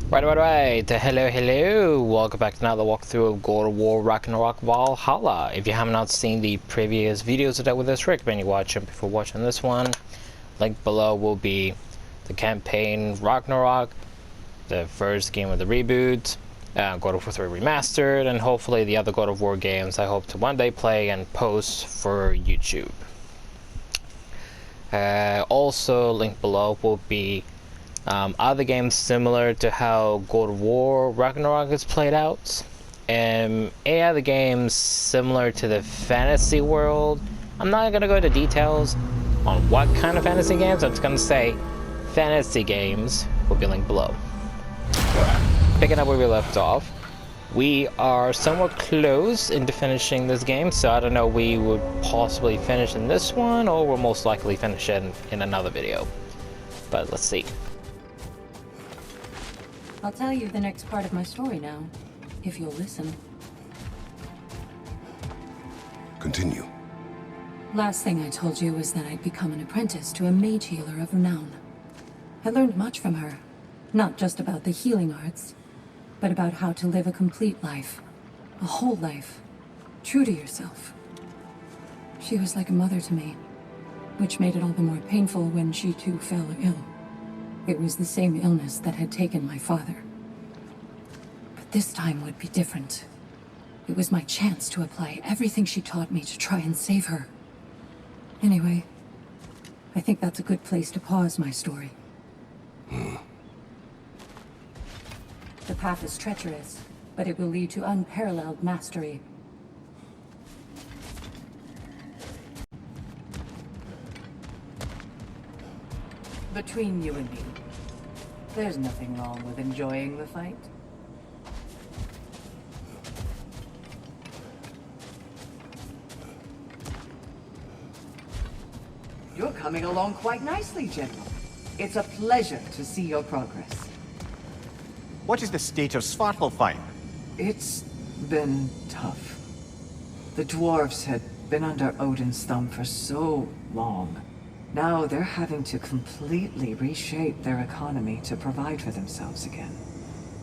Right. Hello. Welcome back to another walkthrough of War Ragnarök Valhalla. If you have not seen the previous videos of that with this, recommend you watch them before watching this one. Link below will be the campaign Ragnarok, the first game of the reboot, God of War 3 Remastered, and hopefully the other God of War games I hope to one day play and post for YouTube. Also, link below will be other games similar to how God of War Ragnarok is played out, and any other games similar to the fantasy world. I'm not going to go into details on what kind of fantasy games. I'm just going to say fantasy games will be linked below. Picking up where we left off, we are somewhat close into finishing this game, so I don't know, we would possibly finish in this one, or we'll most likely finish it in another video. But let's see. I'll tell you the next part of my story now, if you'll listen. Continue. Last thing I told you was that I'd become an apprentice to a mage healer of renown. I learned much from her, not just about the healing arts, but about how to live a complete life, a whole life, true to yourself. She was like a mother to me, which made it all the more painful when she too fell ill. It was the same illness that had taken my father. But this time would be different. It was my chance to apply everything she taught me to try and save her. Anyway, I think that's a good place to pause my story. The path is treacherous, but it will lead to unparalleled mastery. Between you and me, there's nothing wrong with enjoying the fight. You're coming along quite nicely, General. It's a pleasure to see your progress. What is the state of Svartalfheim? It's been tough. The dwarves had been under Odin's thumb for so long. Now they're having to completely reshape their economy to provide for themselves again.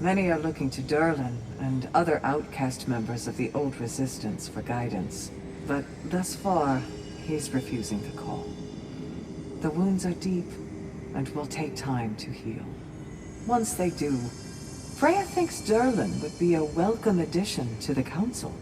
Many are looking to Durlin and other outcast members of the old resistance for guidance. But thus far, he's refusing the call. The wounds are deep and will take time to heal. Once they do, Freya thinks Durlin would be a welcome addition to the Council.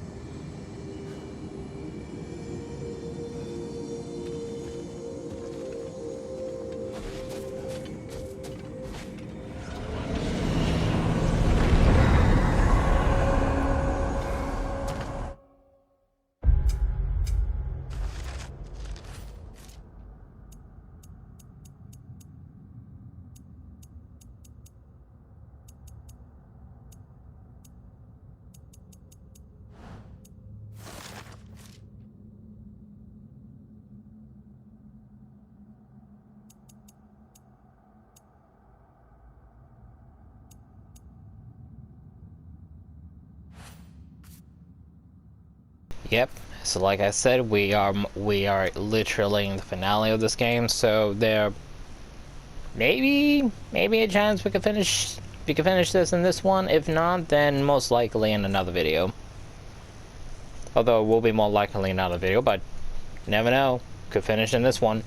Yep. So like I said, we are literally in the finale of this game. So there maybe a chance we could finish this in this one. If not, then most likely in another video. Although it will be more likely in another video, but you never know. Could finish in this one.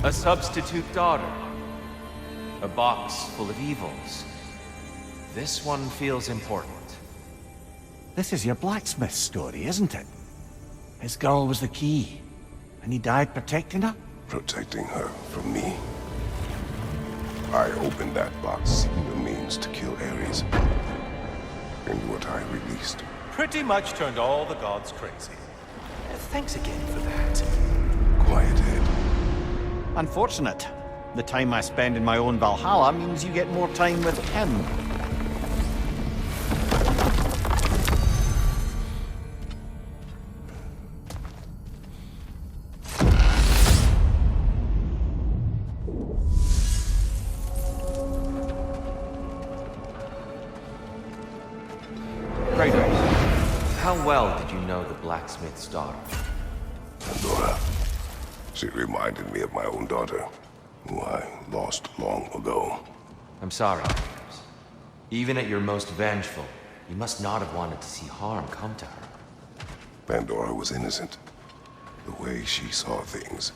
A substitute daughter. A box full of evils. This one feels important. This is your blacksmith story, isn't it? His girl was the key, and he died protecting her? Protecting her from me. I opened that box seeking the means to kill Ares. And what I released. Pretty much turned all the gods crazy. Thanks again for that. Quiet head. Unfortunate. The time I spend in my own Valhalla means you get more time with him. How well did you know the blacksmith's daughter? Pandora. She reminded me of my own daughter, who I lost long ago. I'm sorry, James. Even at your most vengeful, you must not have wanted to see harm come to her. Pandora was innocent. The way she saw things,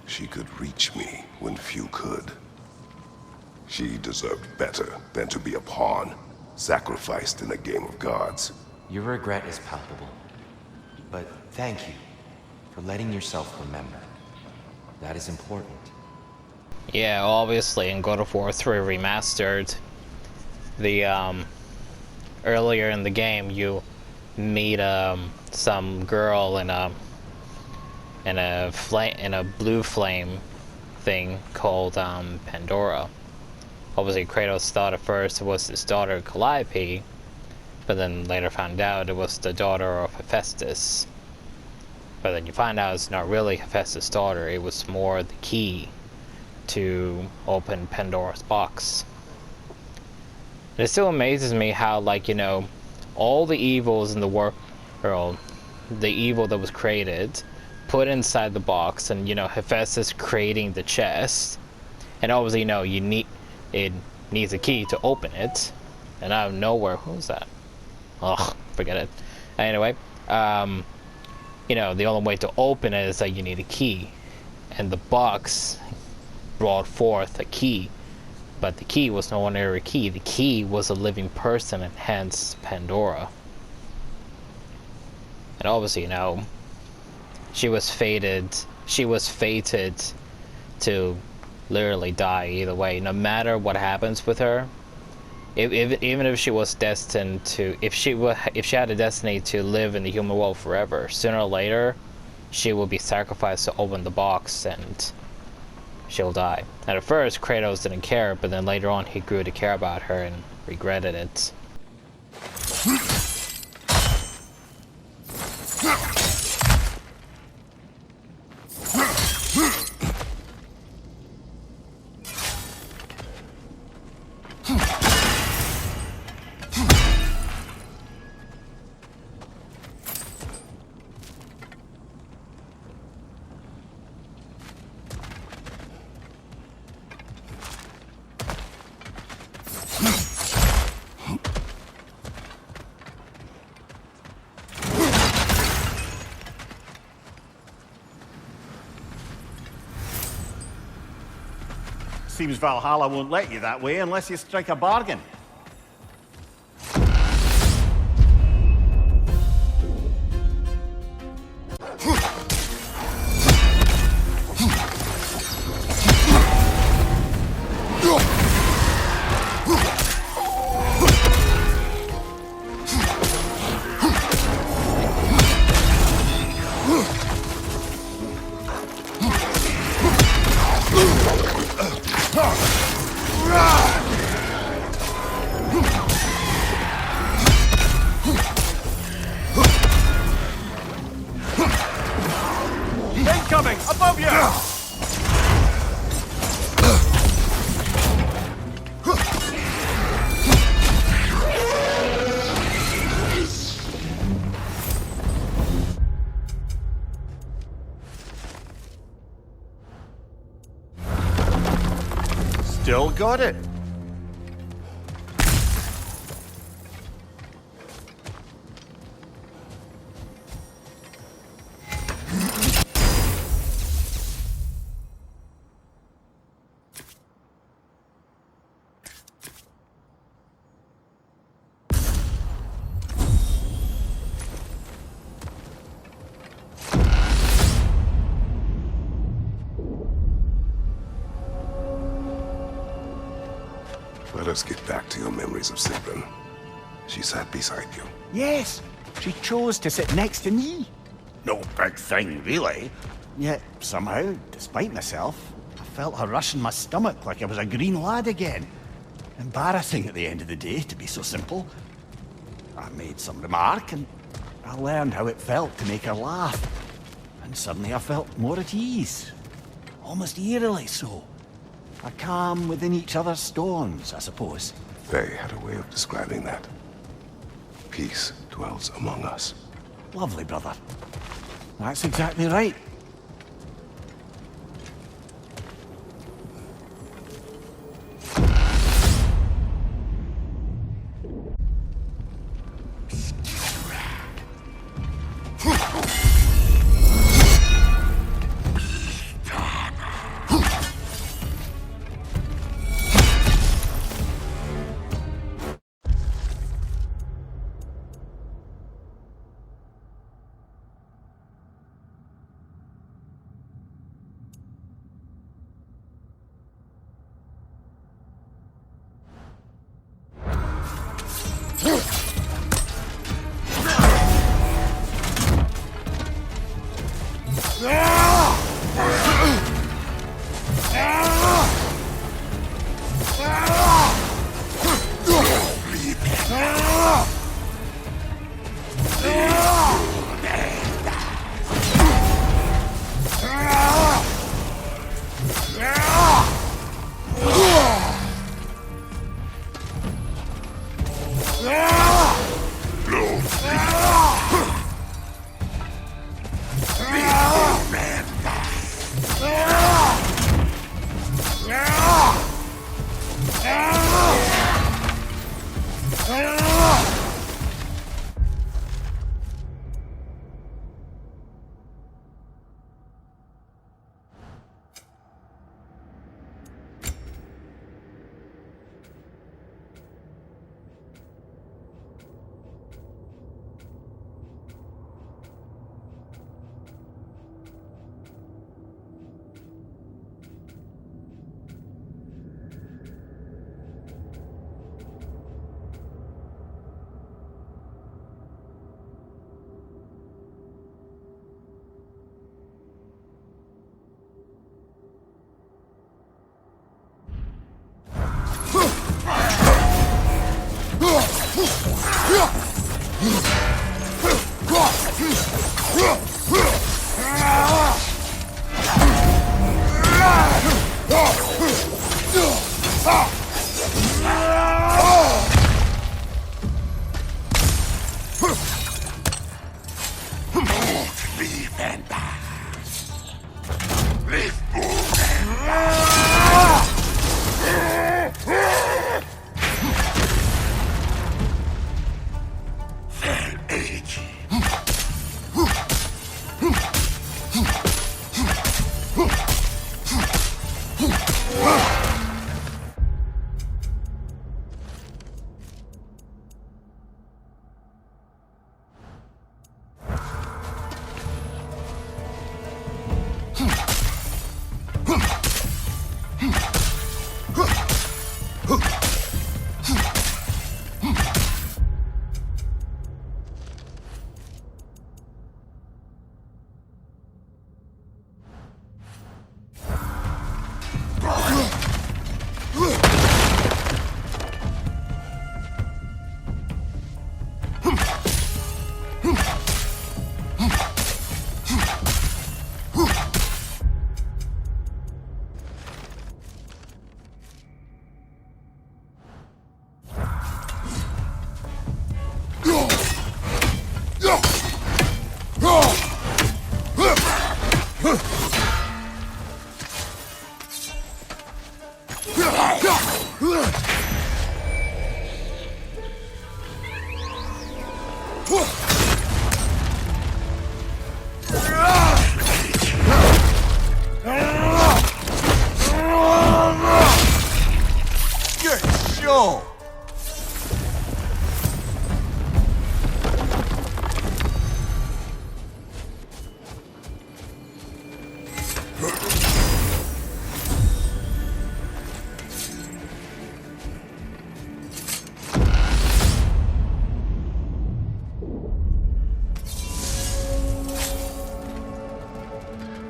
she could reach me when few could. She deserved better than to be a pawn, sacrificed in a game of gods. Your regret is palpable. But thank you for letting yourself remember. That is important. Yeah, obviously in God of War 3 Remastered, the earlier in the game you meet some girl in a blue flame thing called Pandora. Obviously Kratos thought at first it was his daughter Calliope, but then later found out it was the daughter of Hephaestus. But then you find out it's not really Hephaestus' daughter, it was more the key to open Pandora's box. And it still amazes me how, like, you know, all the evils in the world, the evil that was created, put inside the box, and, you know, Hephaestus creating the chest, and obviously, you know, it needs a key to open it, and out of nowhere, who was that? Ugh, forget it. Anyway, you know, the only way to open it is that you need a key. And the box brought forth a key. But the key was no ordinary key. The key was a living person, and hence Pandora. And obviously, you know, she was fated to literally die either way. No matter what happens with her, even if she was destined to, if she had a destiny to live in the human world forever, sooner or later, she will be sacrificed to open the box and she'll die. And at first, Kratos didn't care, but then later on, he grew to care about her and regretted it. Seems Valhalla won't let you that way unless you strike a bargain. Incoming! Above you! Still got it. Let us get back to your memories of Sigrun. She sat beside you. Yes, she chose to sit next to me. No big thing, really. Yet, somehow, despite myself, I felt a rush in my stomach like I was a green lad again. Embarrassing at the end of the day, to be so simple. I made some remark, and I learned how it felt to make her laugh. And suddenly I felt more at ease. Almost eerily so. A calm within each other's storms, I suppose. They had a way of describing that. Peace dwells among us. Lovely, brother. That's exactly right.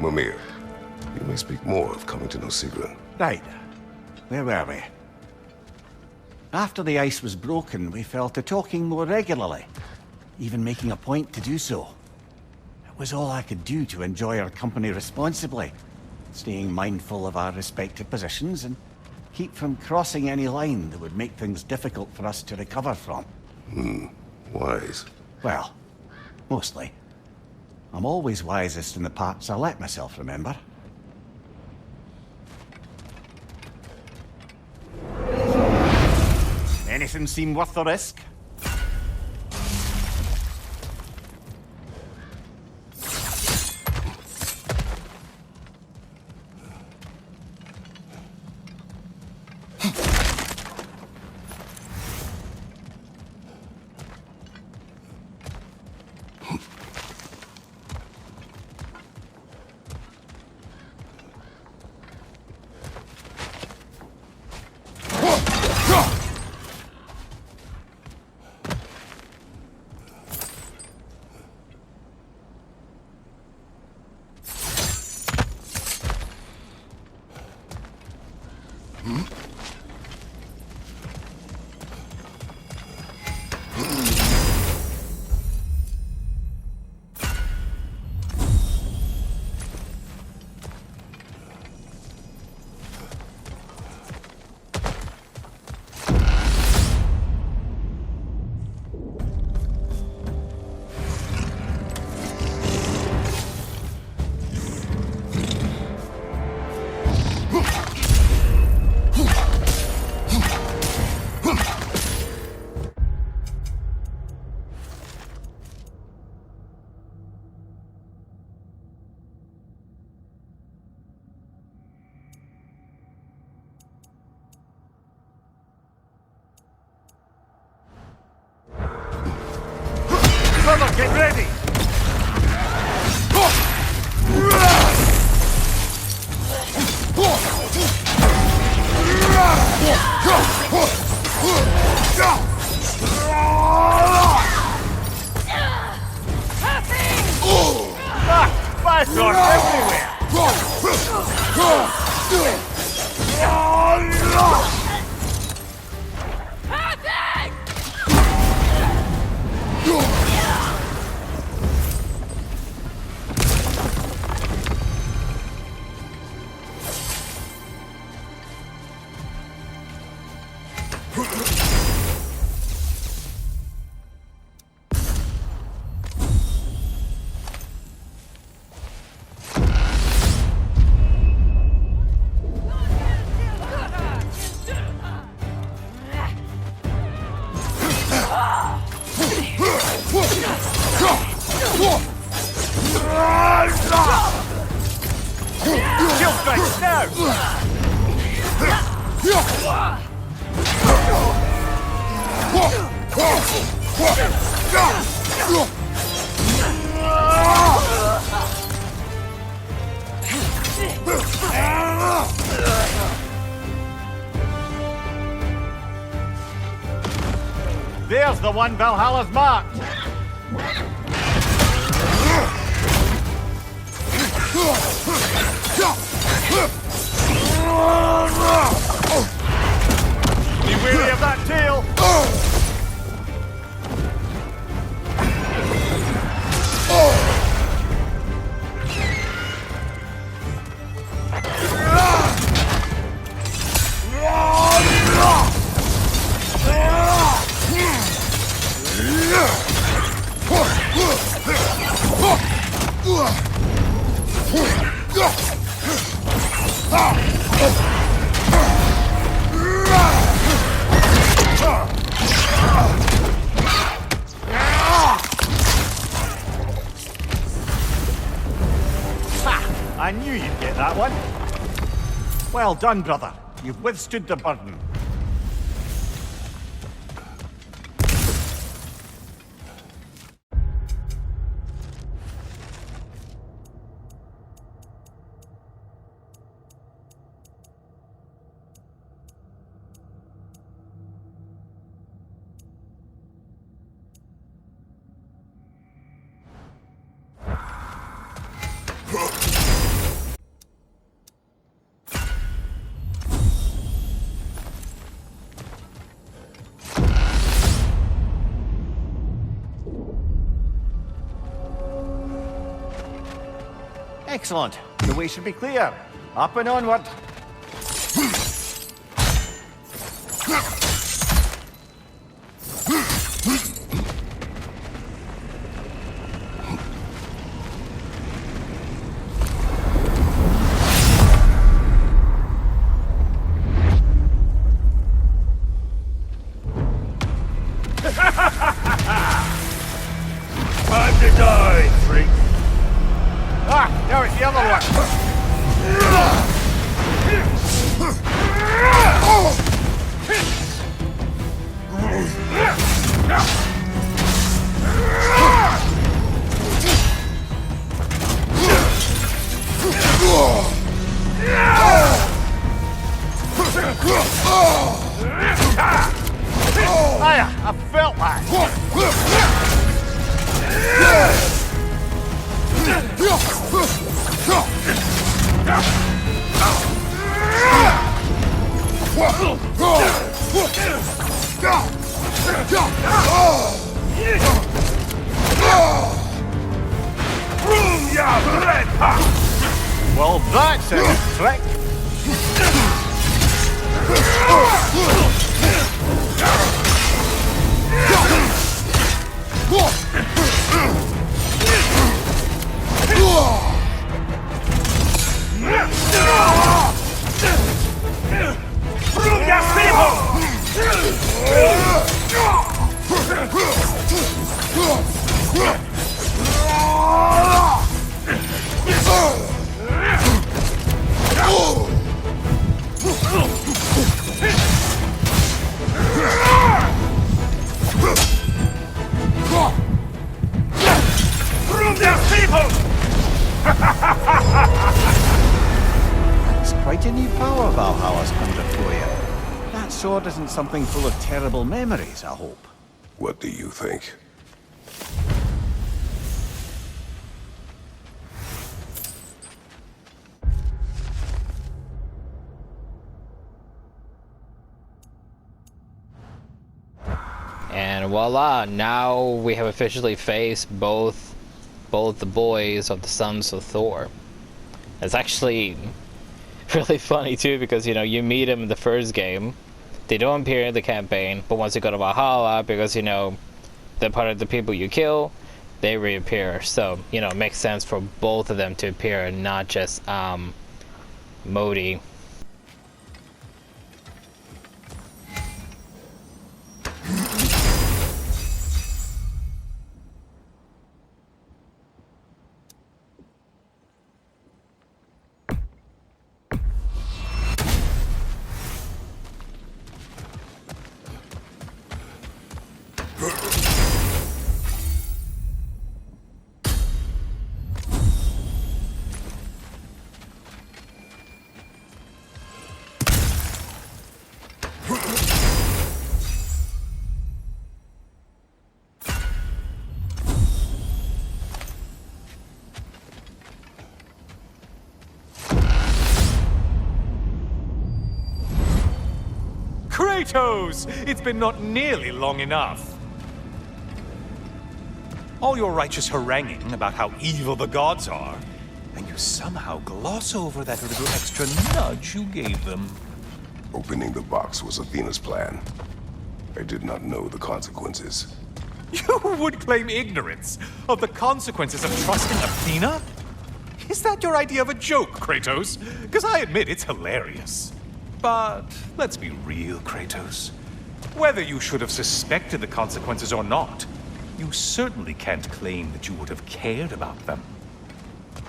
Mimir, you may speak more of coming to know Sigrun. Right. Where were we? After the ice was broken, we fell to talking more regularly, even making a point to do so. It was all I could do to enjoy our company responsibly, staying mindful of our respective positions and keep from crossing any line that would make things difficult for us to recover from. Wise. Well, mostly. I'm always wisest in the parts I let myself remember. Anything seem worth the risk? Brother, get ready! Firestorm everywhere! Kill strike now! There's the one Valhalla's marked! Be wary of that tail! I knew you'd get that one. Well done, brother. You've withstood the burden. Excellent. The way should be clear. Up and onward. Time to die, freak! Ah, there is the other one. Hiya, I felt that. Well, that's a trick. That's quite a new power Valhalla's conjured for you. That sword isn't something full of terrible memories, I hope. What do you think? And voila, now we have officially faced both the boys of the Sons of Thor. It's actually really funny too, because you meet them in the first game. They don't appear in the campaign, but once you go to Valhalla, because they're part of the people you kill, they reappear. So it makes sense for both of them to appear and not just Modi. Kratos! It's been not nearly long enough. All your righteous haranguing about how evil the gods are, and you somehow gloss over that little extra nudge you gave them. Opening the box was Athena's plan. I did not know the consequences. You would claim ignorance of the consequences of trusting Athena? Is that your idea of a joke, Kratos? Because I admit it's hilarious. But let's be real, Kratos. Whether you should have suspected the consequences or not, you certainly can't claim that you would have cared about them.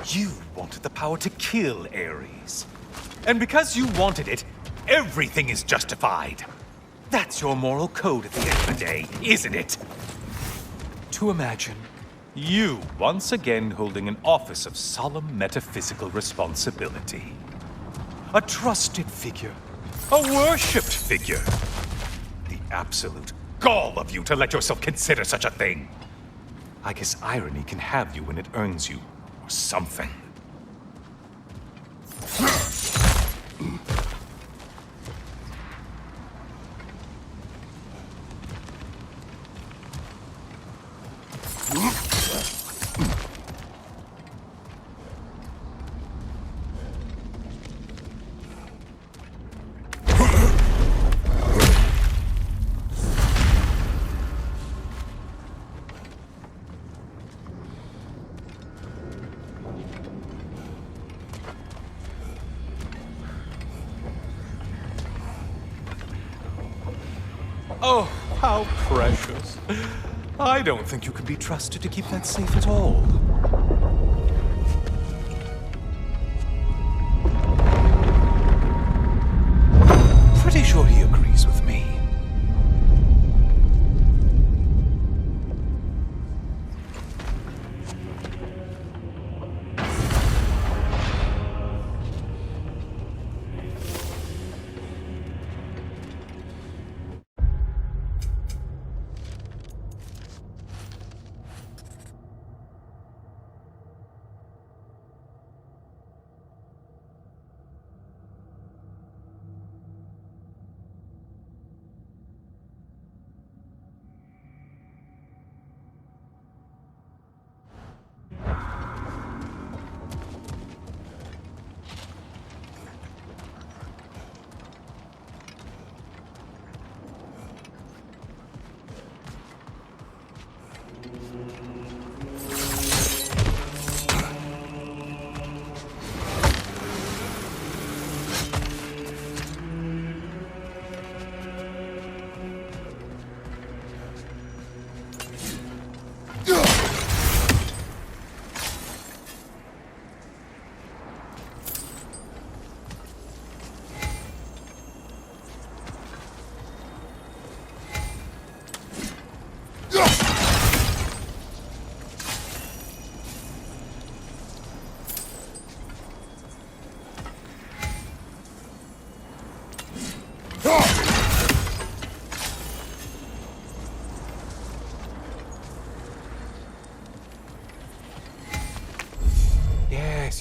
You wanted the power to kill Ares. And because you wanted it, everything is justified. That's your moral code at the end of the day, isn't it? To imagine you once again holding an office of solemn metaphysical responsibility. A trusted figure. A worshipped figure. The absolute gall of you to let yourself consider such a thing. I guess irony can have you when it earns you, or something. Oh, how precious. I don't think you can be trusted to keep that safe at all. Pretty sure he agrees with me.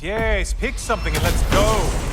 Yes, pick something and let's go!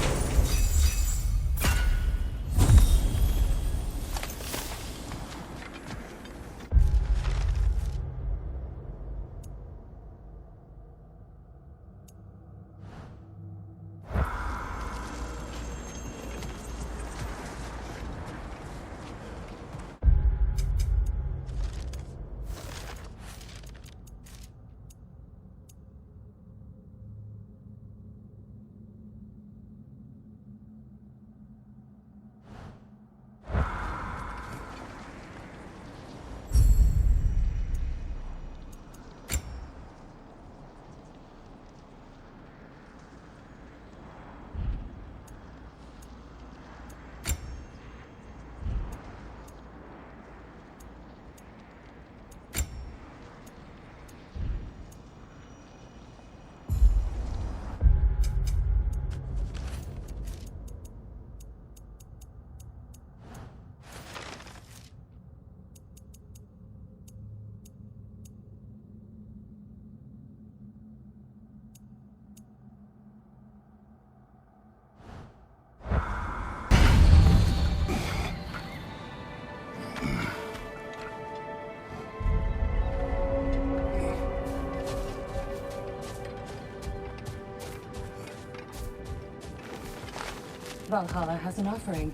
Valhalla has an offering.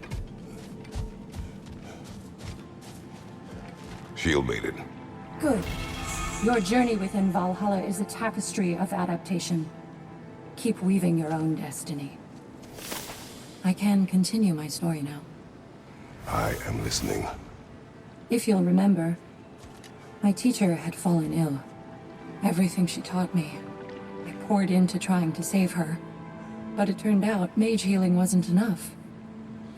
Shield made it. Good. Your journey within Valhalla is a tapestry of adaptation. Keep weaving your own destiny. I can continue my story now. I am listening. If you'll remember, my teacher had fallen ill. Everything she taught me, I poured into trying to save her. But it turned out mage healing wasn't enough.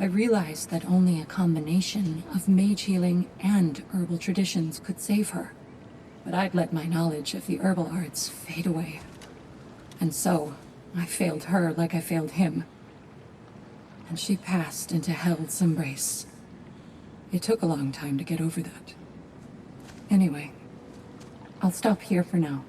I realized that only a combination of mage healing and herbal traditions could save her. But I'd let my knowledge of the herbal arts fade away. And so, I failed her like I failed him. And she passed into Hell's embrace. It took a long time to get over that. Anyway, I'll stop here for now.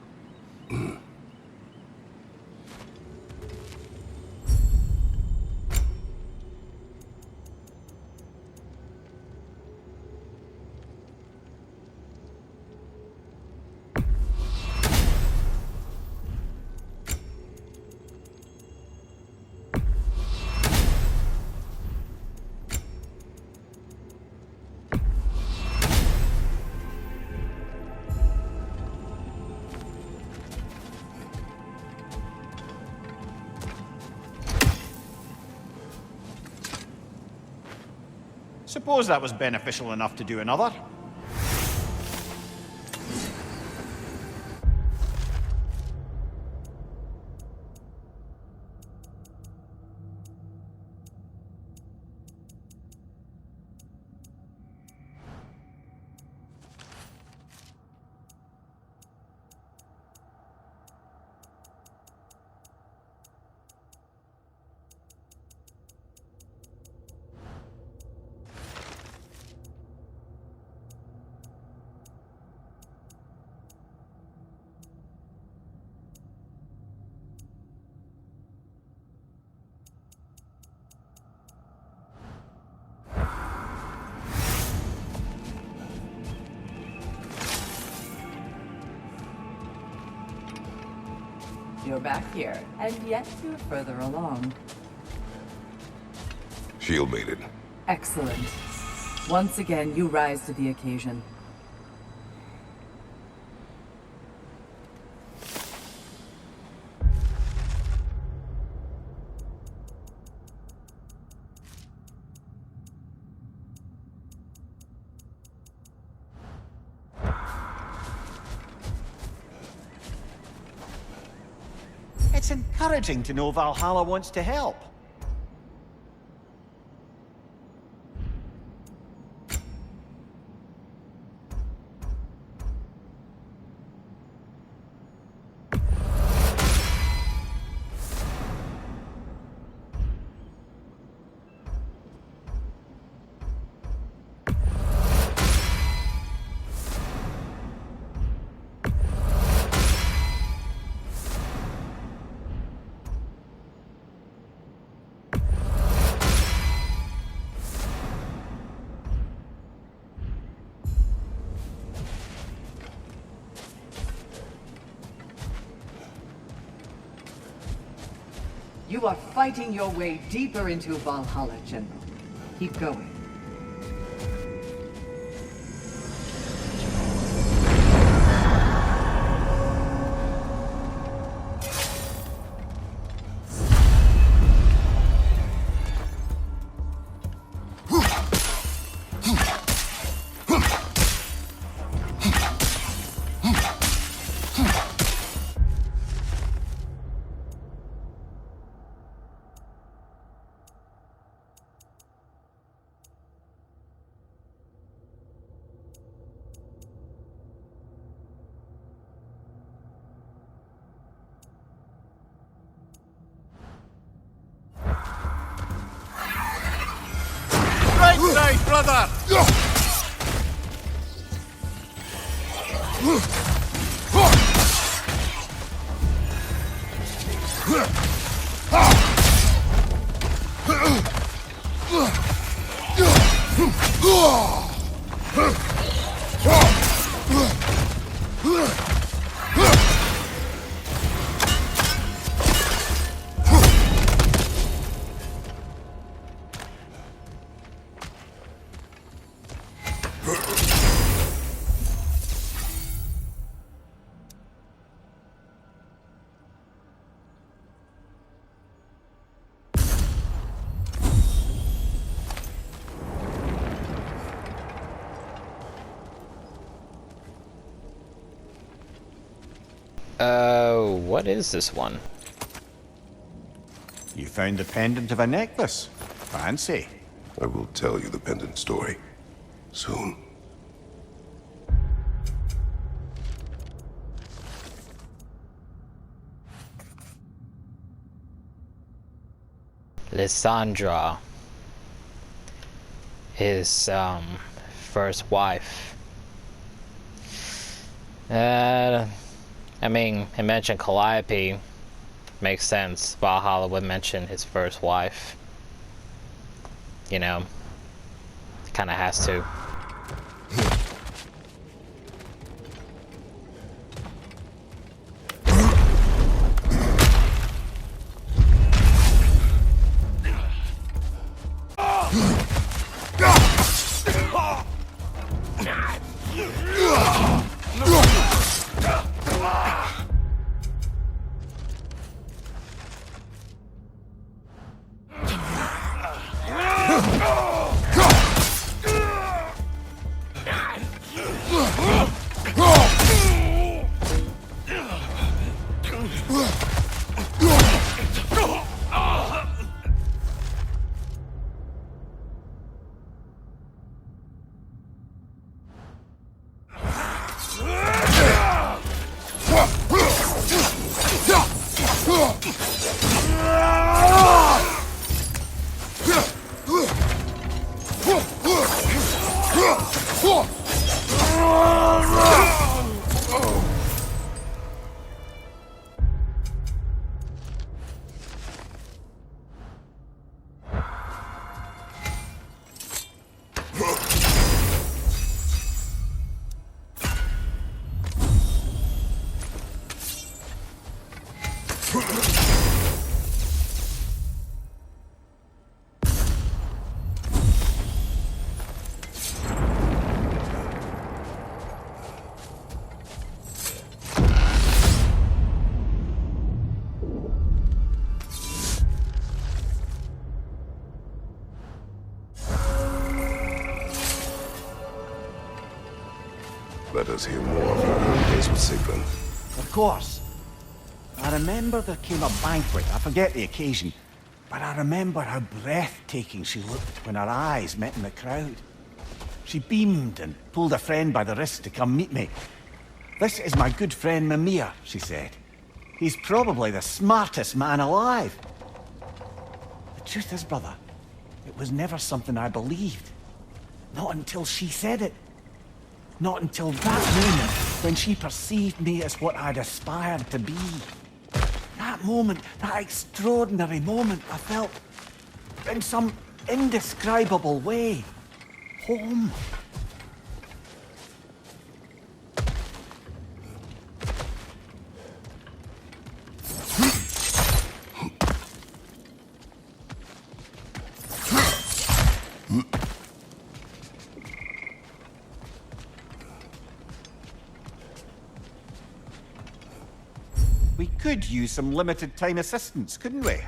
Suppose that was beneficial enough to do another. You're back here, and yet you're further along. Shield mated. Excellent. Once again, you rise to the occasion. It's encouraging to know Valhalla wants to help. You are fighting your way deeper into Valhalla, General. Keep going. Right side, brother! What is this one? You found the pendant of a necklace. Fancy. I will tell you the pendant story. Soon. Lysandra. His, first wife. I mean, I mentioned Calliope. Makes sense. Valhalla would mention his first wife. You know, kind of has to. Let us hear more of her early days with Sigrun. Of course. I remember there came a banquet. I forget the occasion. But I remember how breathtaking she looked when our eyes met in the crowd. She beamed and pulled a friend by the wrist to come meet me. "This is my good friend Mimir," she said. "He's probably the smartest man alive." The truth is, brother, it was never something I believed. Not until she said it. Not until that moment when she perceived me as what I'd aspired to be. That moment, that extraordinary moment, I felt, in some indescribable way, home. We could use some limited time assistance, couldn't we?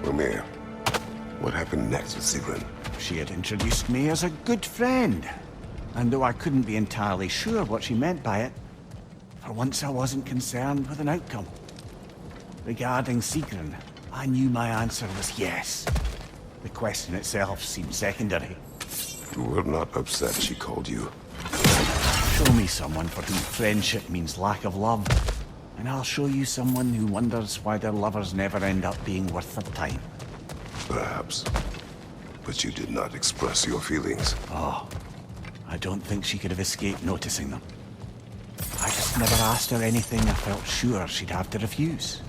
Mimir, what happened next with Sigrun? She had introduced me as a good friend. And though I couldn't be entirely sure what she meant by it, for once I wasn't concerned with an outcome. Regarding Sigrun, I knew my answer was yes. The question itself seemed secondary. You were not upset she called you. Show me someone for whom friendship means lack of love, and I'll show you someone who wonders why their lovers never end up being worth their time. Perhaps. But you did not express your feelings. Oh, I don't think she could have escaped noticing them. I just never asked her anything I felt sure she'd have to refuse.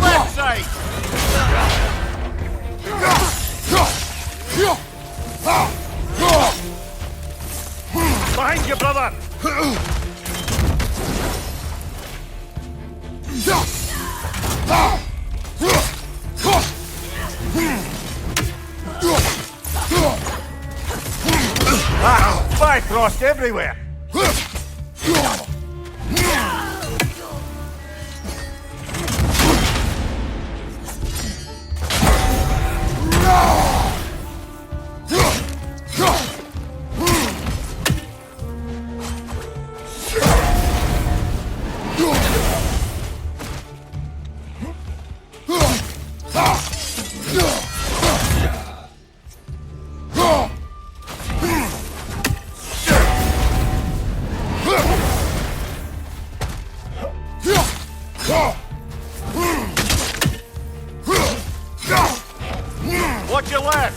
Left side! Behind you, brother! Bifrost everywhere! Watch your left!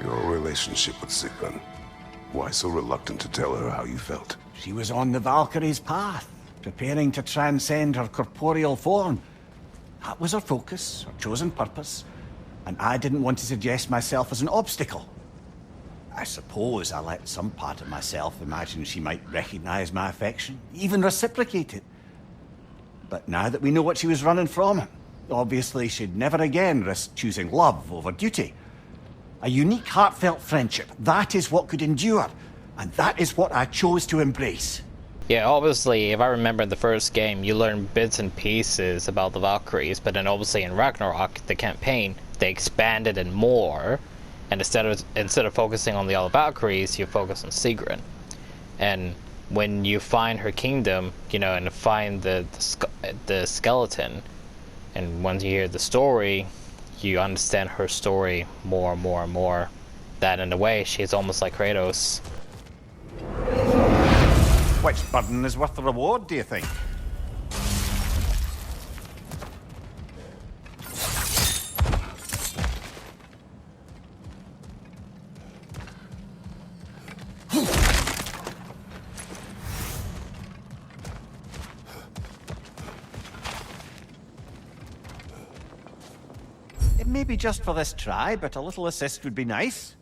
Your relationship with Sigrun. Why so reluctant to tell her how you felt? She was on the Valkyrie's path, preparing to transcend her corporeal form. That was her focus, her chosen purpose, and I didn't want to suggest myself as an obstacle. I suppose I let some part of myself imagine she might recognize my affection, even reciprocate it. But now that we know what she was running from, obviously she'd never again risk choosing love over duty. A unique, heartfelt friendship, that is what could endure, and that is what I chose to embrace. Yeah, obviously, if I remember the first game, you learn bits and pieces about the Valkyries, but then obviously in Ragnarok, the campaign, they expanded it more, and instead of focusing on the other Valkyries, you focus on Sigrun. And when you find her kingdom, you know, and find the skeleton, and once you hear the story, you understand her story more and more and more. That in a way, she's almost like Kratos. Which burden is worth the reward, do you think? It may be just for this try, but a little assist would be nice.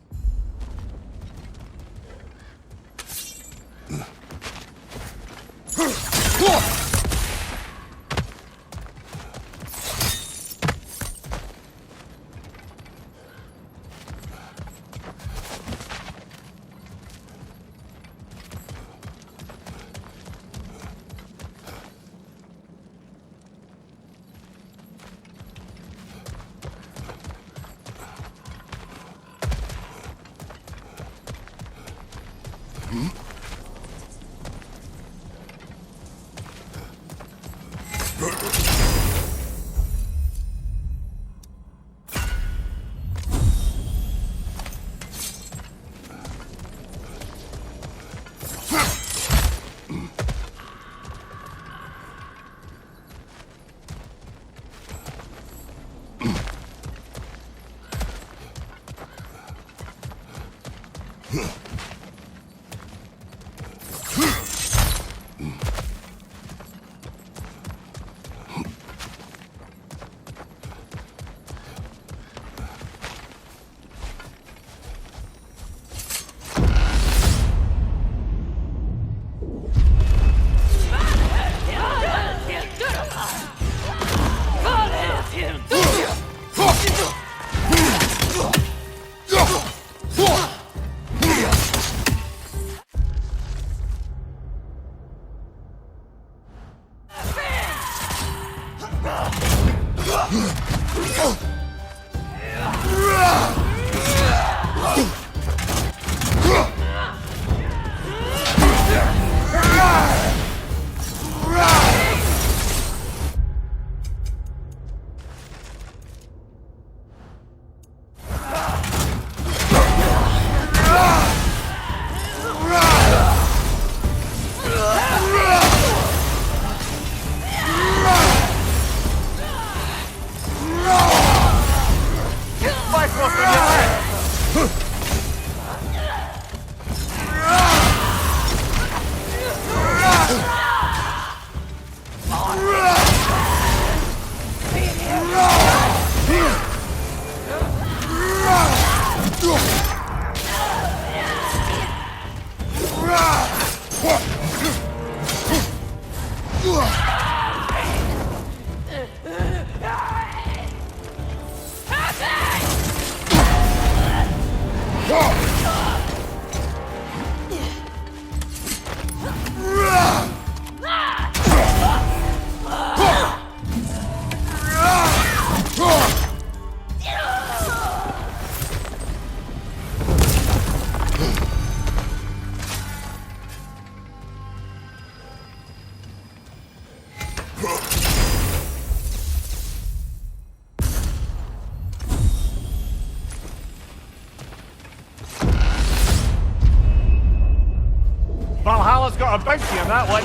Got a bounty on that one.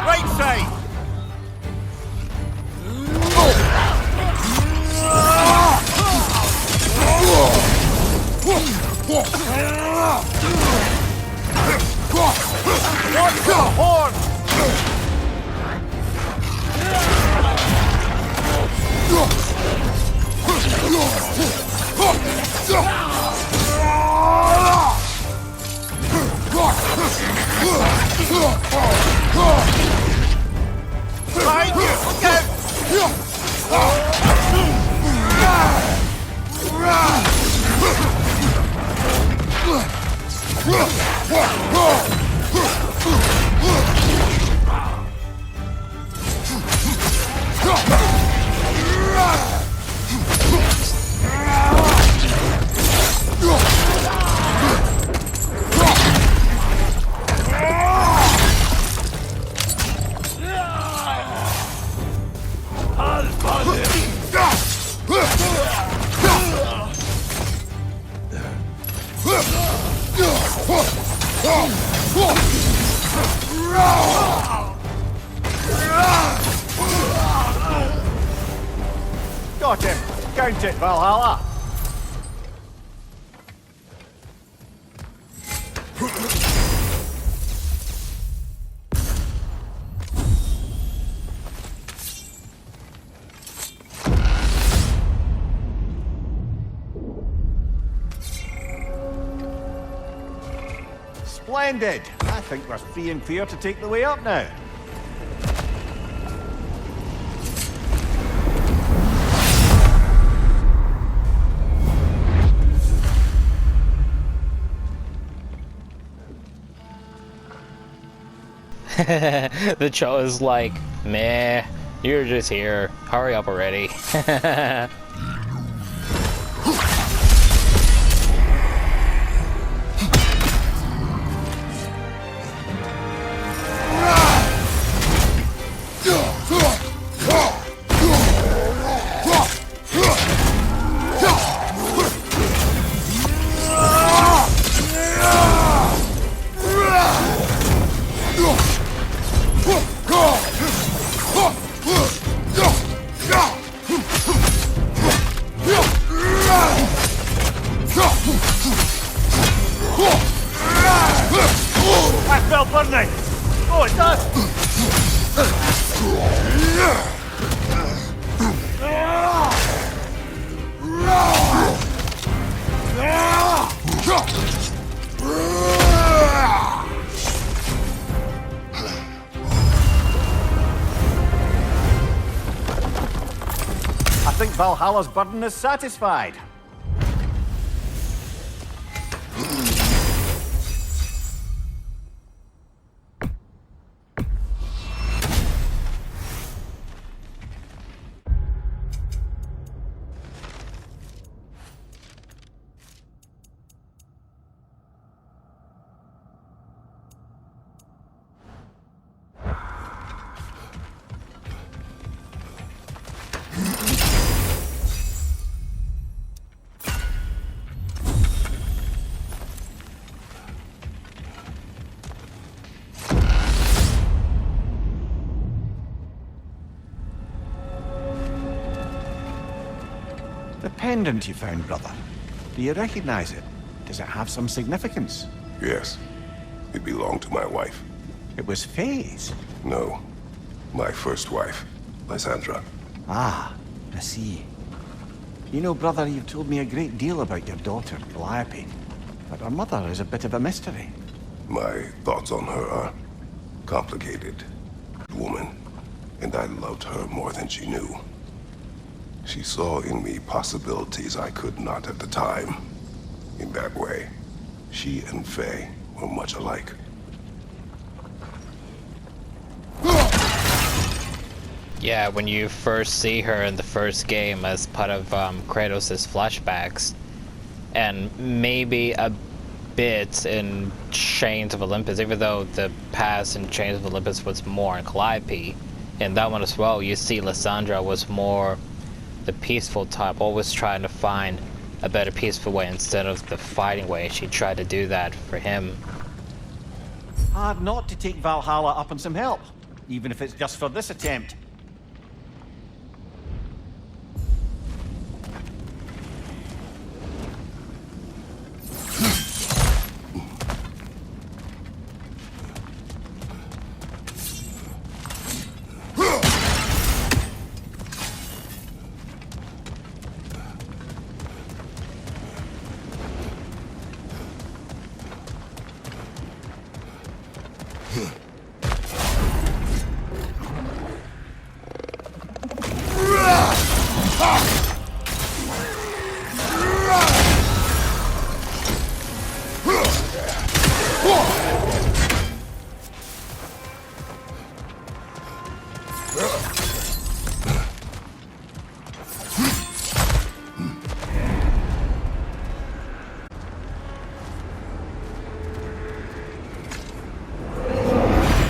Right side. Watch the horn! Behind you! Look out! Got him! Count it, Valhalla! Splendid! I think we're free and clear to take the way up now. The show is like, meh, you're just here. Hurry up already. That felt burning! Oh, it does! I think Valhalla's burden is satisfied. The pendant you found, brother. Do you recognize it? Does it have some significance? Yes. It belonged to my wife. It was Faye's. No. My first wife, Lysandra. Ah, I see. You know, brother, you've told me a great deal about your daughter, Calliope. But her mother is a bit of a mystery. My thoughts on her are complicated. Woman. And I loved her more than she knew. She saw in me possibilities I could not at the time. In that way, she and Faye were much alike. Yeah, when you first see her in the first game as part of Kratos' flashbacks, and maybe a bit in Chains of Olympus, even though the past in Chains of Olympus was more in Calliope. In that one as well, you see Lysandra was more the peaceful type, always trying to find a better peaceful way instead of the fighting way. She tried to do that for him. Hard not to take Valhalla up on some help, even if it's just for this attempt.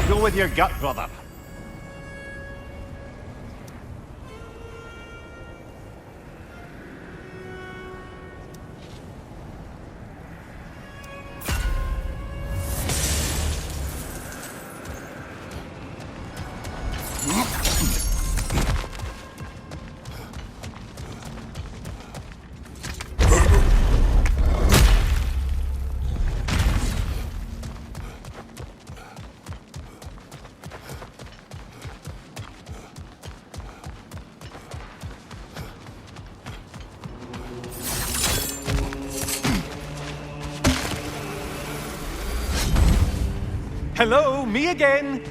Go with your gut, brother. Hello, me again!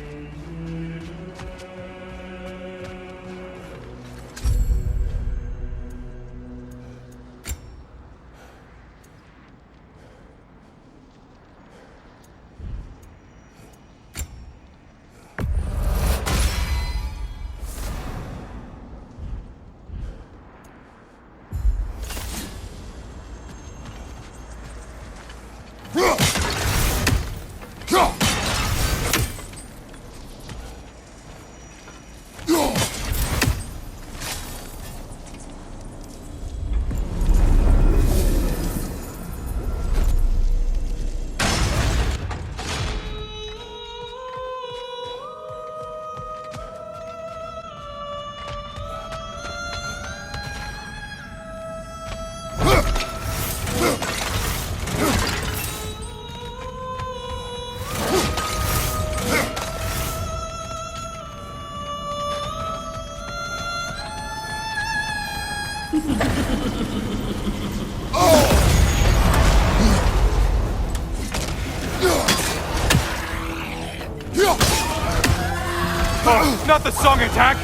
Oh, not the song attack!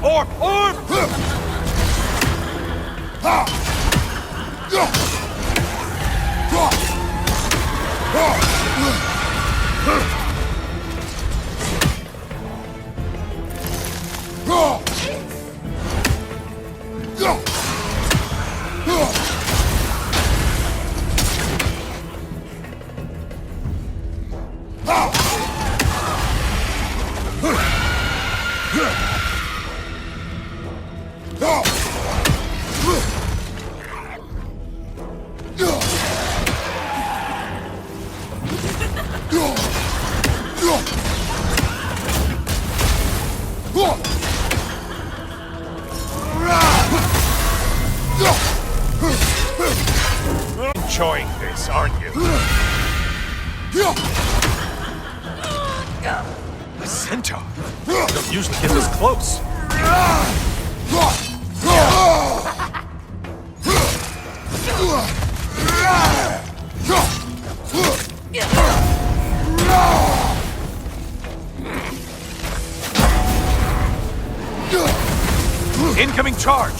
Orb! Enjoying this, aren't you? A centaur? Don't usually get this close. Incoming charge!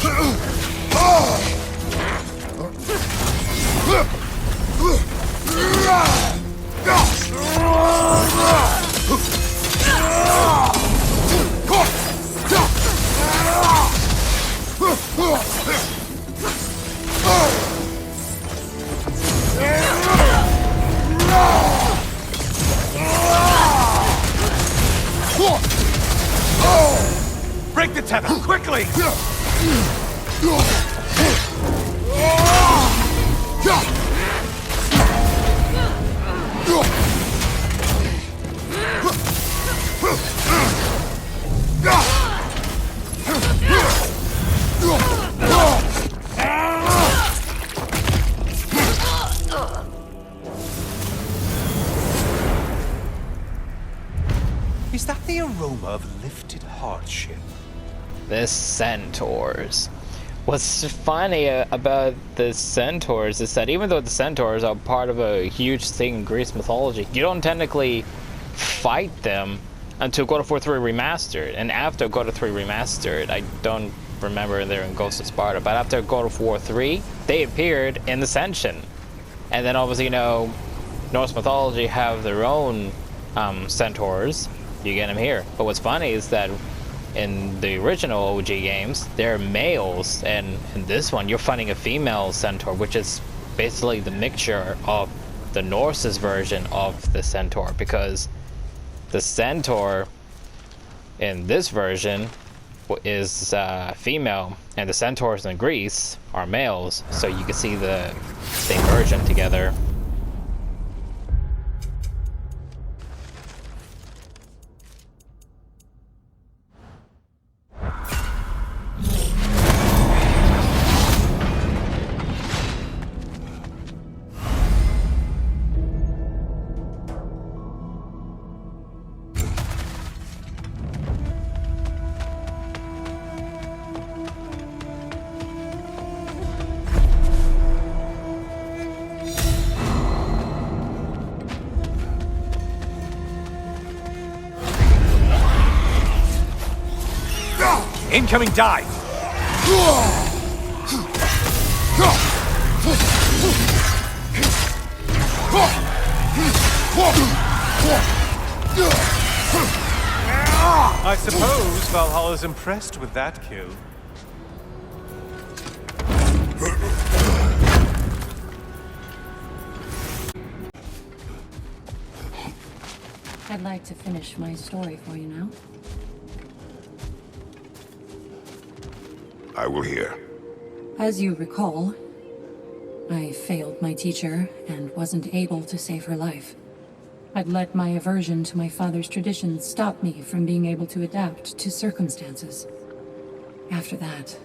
aroma of lifted hardship. The centaurs. What's funny about the centaurs is that even though the centaurs are part of a huge thing in Greece mythology, you don't technically fight them until God of War 3 Remastered. And after God of 3 Remastered, I don't remember they're in Ghost of Sparta, but after God of War 3, they appeared in Ascension. And then obviously, Norse mythology have their own centaurs. You get them here. But what's funny is that in the original OG games, they're males, and in this one, you're fighting a female centaur, which is basically the mixture of the Norse's version of the centaur, because the centaur in this version is female, and the centaurs in Greece are males, so you can see they merge them together. Incoming dive! I suppose Valhalla's impressed with that kill. I'd like to finish my story for you now. I will hear. As you recall, I failed my teacher and wasn't able to save her life. I'd let my aversion to my father's traditions stop me from being able to adapt to circumstances. After that,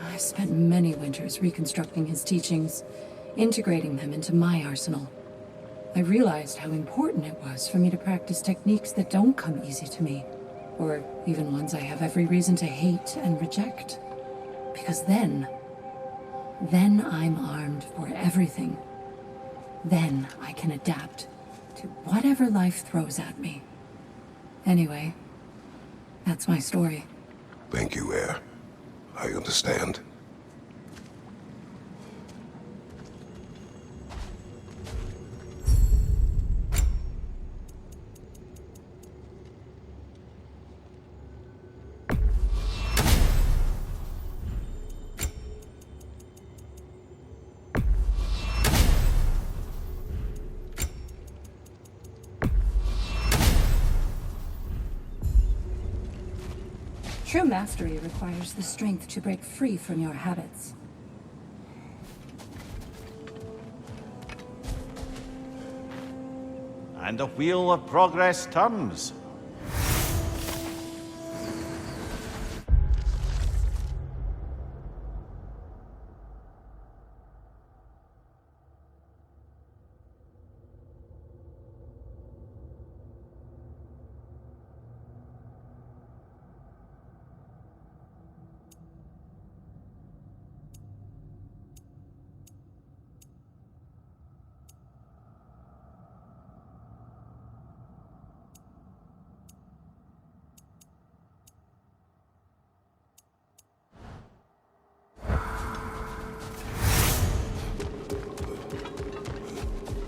I spent many winters reconstructing his teachings, integrating them into my arsenal. I realized how important it was for me to practice techniques that don't come easy to me, or even ones I have every reason to hate and reject. Because then I'm armed for everything. Then I can adapt to whatever life throws at me. Anyway, that's my story. Thank you, Air. I understand. True mastery requires the strength to break free from your habits. And the wheel of progress turns.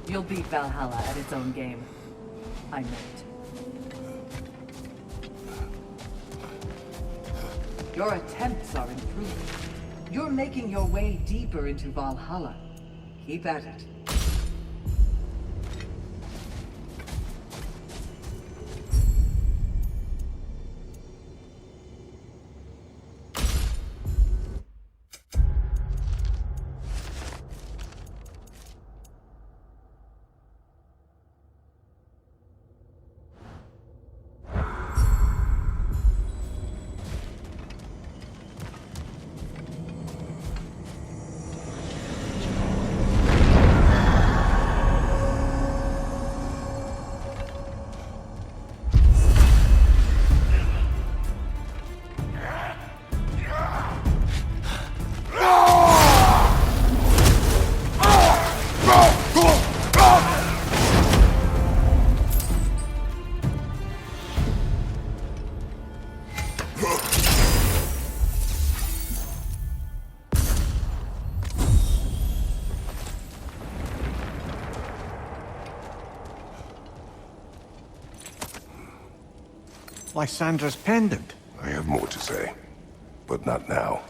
You'll beat Valhalla at its own game. I know it. Your attempts are improving. You're making your way deeper into Valhalla. Keep at it. Lysandra's pendant? I have more to say, but not now.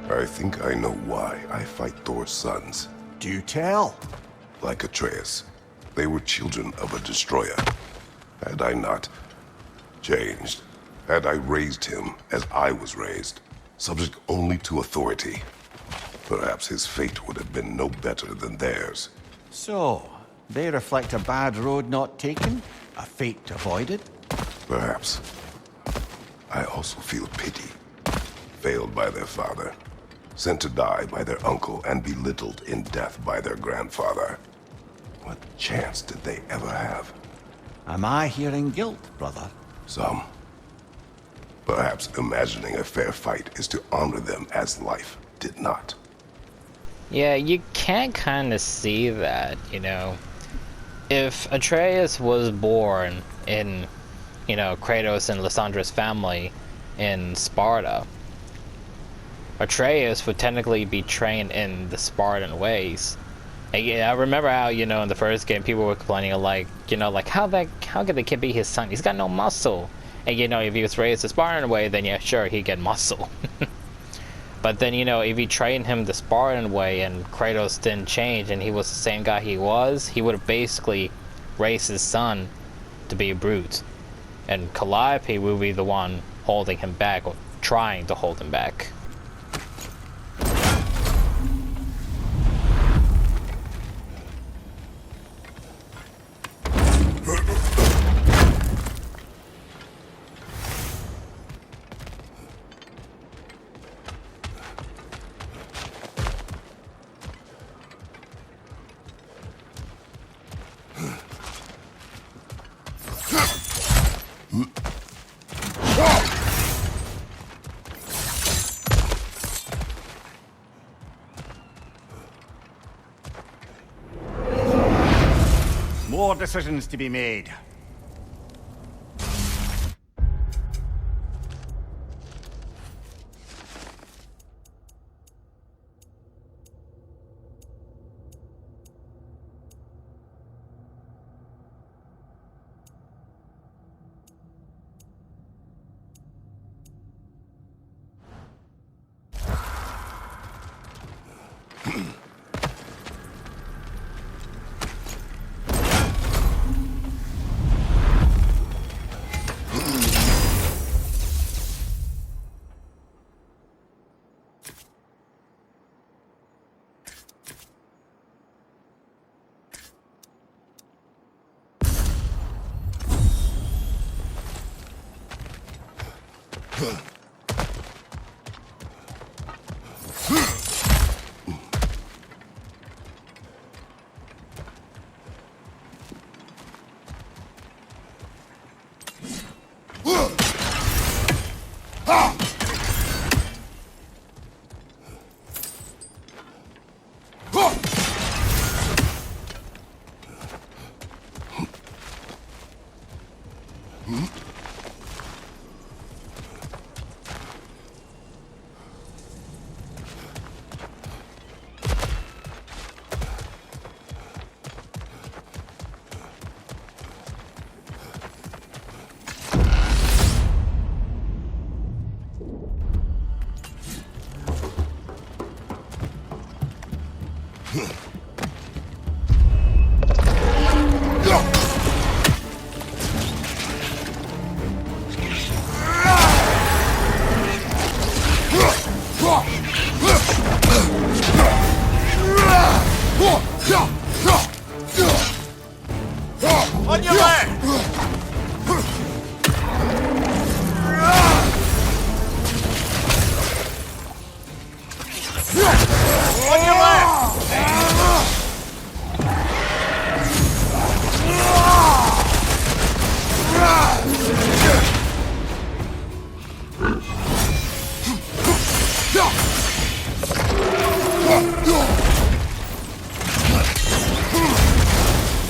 I think I know why I fight Thor's sons. Do tell. Like Atreus, they were children of a destroyer. Had I not changed, had I raised him as I was raised, subject only to authority, perhaps his fate would have been no better than theirs. So, they reflect a bad road not taken? A fate avoided? Perhaps. I also feel pity. Failed by their father, sent to die by their uncle, and belittled in death by their grandfather. What chance did they ever have? Am I hearing guilt, brother? Some. Perhaps imagining a fair fight is to honor them as life did not. Yeah, you can kind of see that, you know. If Atreus was born in, you know, Kratos and Lysandra's family in Sparta, Atreus would technically be trained in the Spartan ways. And, yeah, I remember how, you know, in the first game people were complaining, like, you know, like, how could the kid be his son? He's got no muscle. And, you know, if he was raised the Spartan way, then yeah, sure, he'd get muscle. But then, you know, if you trained him the Spartan way and Kratos didn't change and he was the same guy he was, he would have basically raised his son to be a brute. And Calliope would be the one holding him back, or trying to hold him back. More decisions to be made. On your left!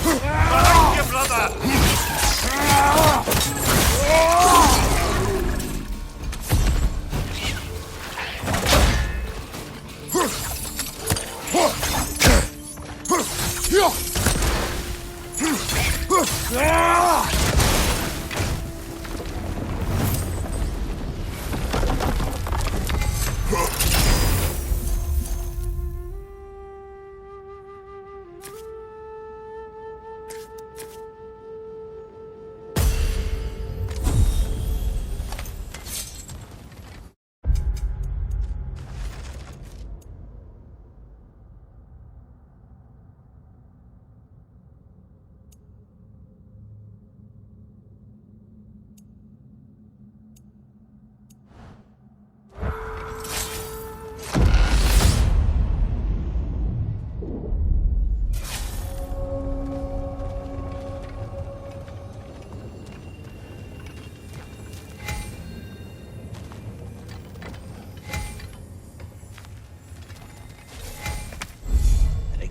Behind you, brother!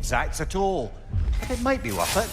Exacts a toll, but it might be worth it.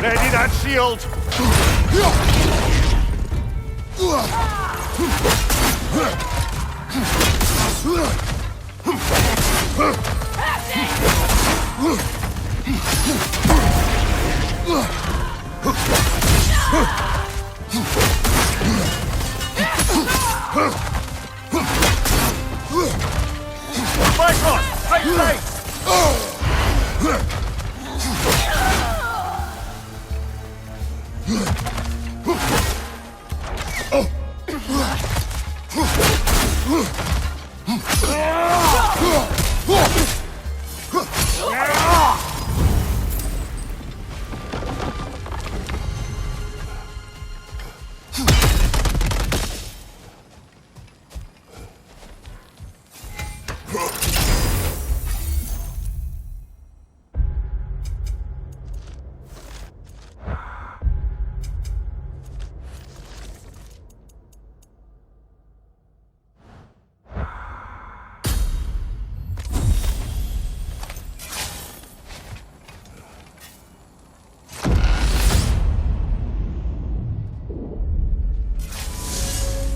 Ready that shield! Back on! Right side!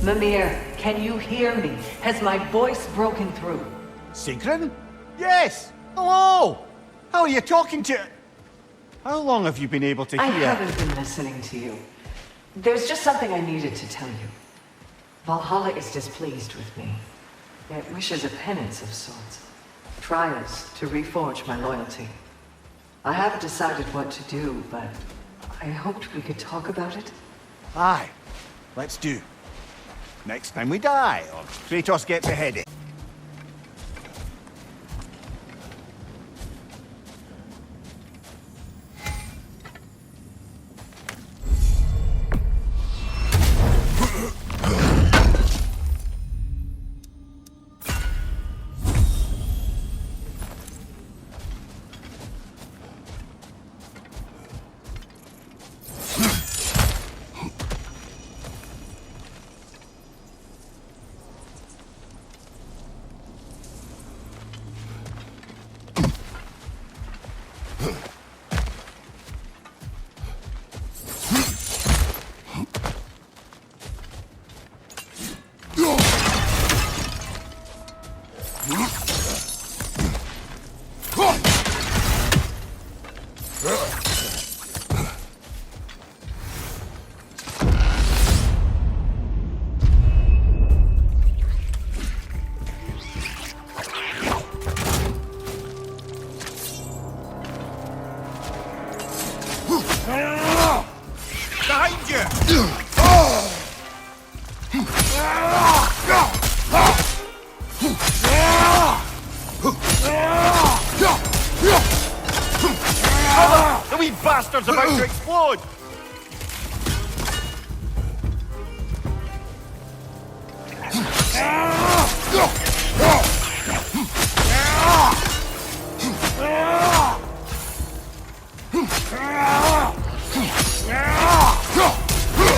Mimir, can you hear me? Has my voice broken through? Sigrun? Yes! Hello! How are you talking to... How long have you been able to hear? I haven't been listening to you. There's just something I needed to tell you. Valhalla is displeased with me. It wishes a penance of sorts. Trials to reforge my loyalty. I haven't decided what to do, but I hoped we could talk about it. Aye, let's do. Next time we die, or Kratos gets beheaded. Behind you! The wee bastard's about to explode!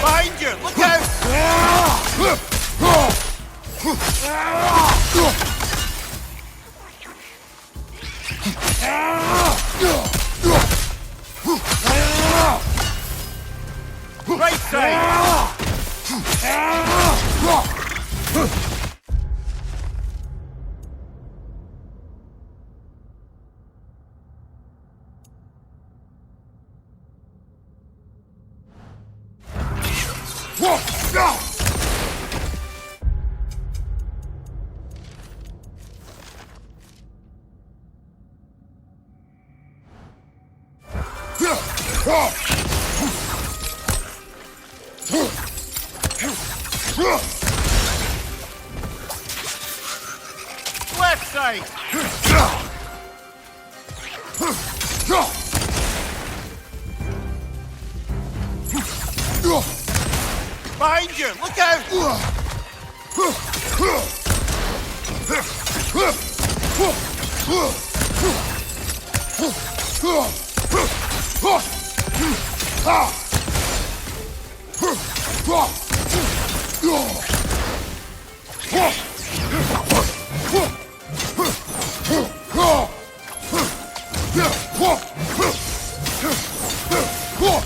Behind you! Look out! Right side! Left side! Behind you! Look out!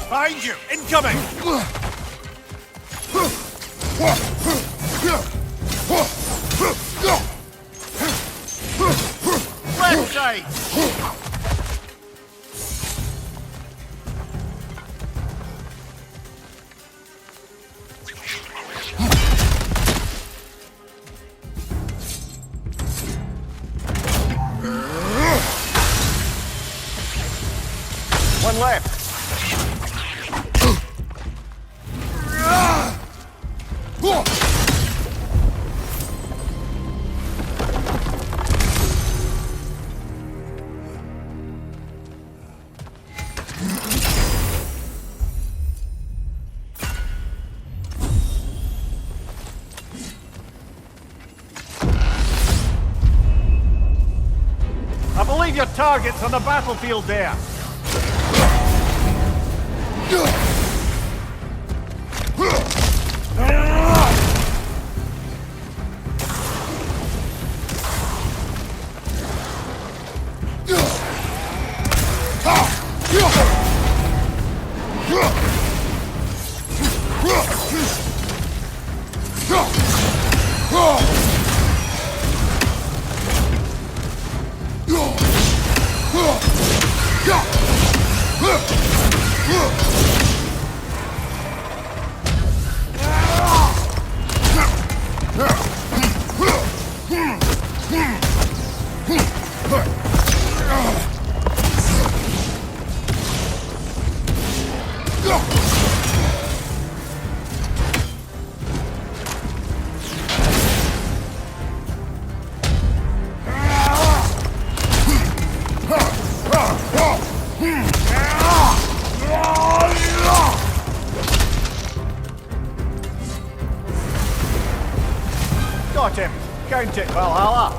Behind you! Incoming! Left side! One left. I believe your target's on the battlefield there. got him. Count it, Valhalla.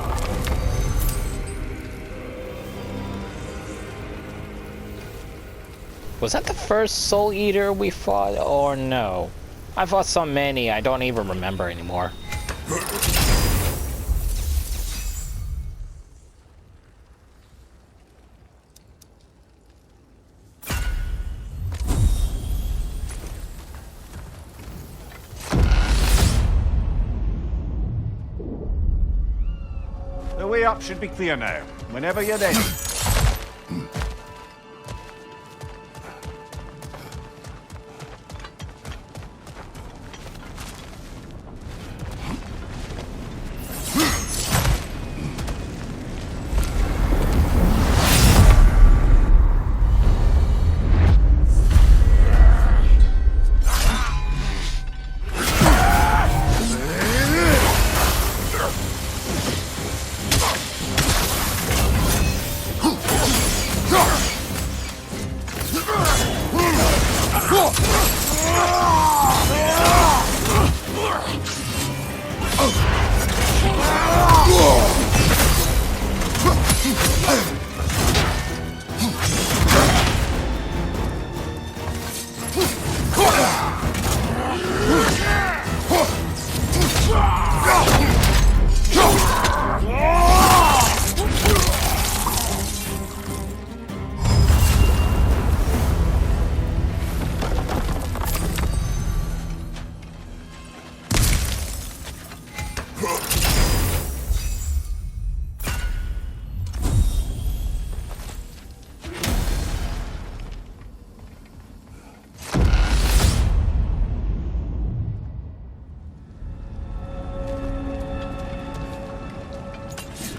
Was that the first Soul Eater we fought, or no? I fought so many, I don't even remember anymore. The way up should be clear now. Whenever you're ready.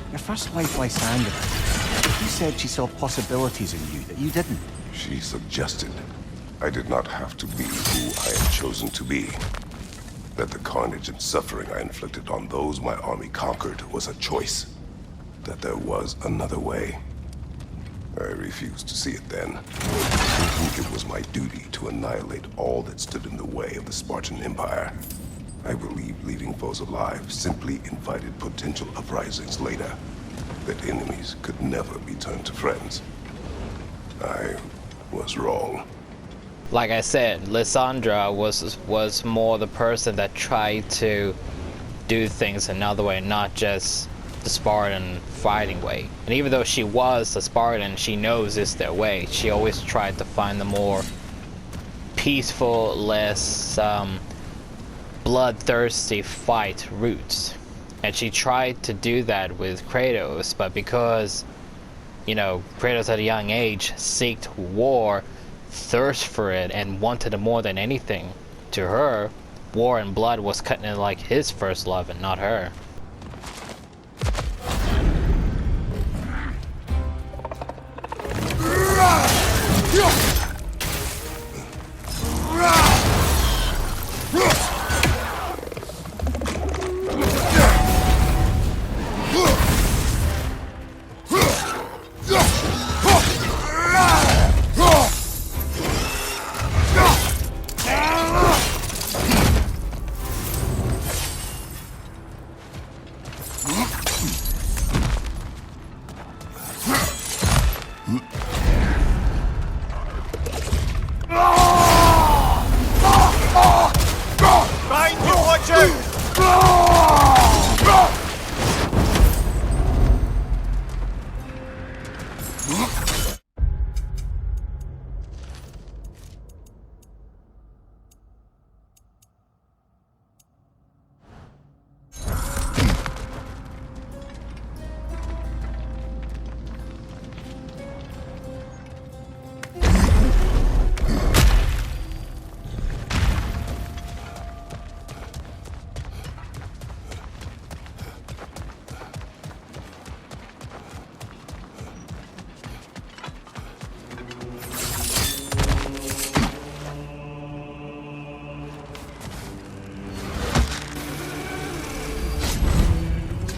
Your first wife, Lysandra, you said she saw possibilities in you that you didn't. She suggested I did not have to be who I had chosen to be. That the carnage and suffering I inflicted on those my army conquered was a choice. That there was another way. I refused to see it then, thinking it was my duty to annihilate all that stood in the way of the Spartan Empire. I believed leaving foes alive simply invited potential uprisings later. That enemies could never be turned to friends. I was wrong. Like I said, Lysandra was more the person that tried to do things another way, not just the Spartan fighting way. And even though she was a Spartan, she knows it's their way. She always tried to find the more peaceful, less bloodthirsty fight routes. And she tried to do that with Kratos, but because, you know, Kratos at a young age seeked war, thirst for it, and wanted it more than anything, to her, war and blood was cutting in like his first love and not her.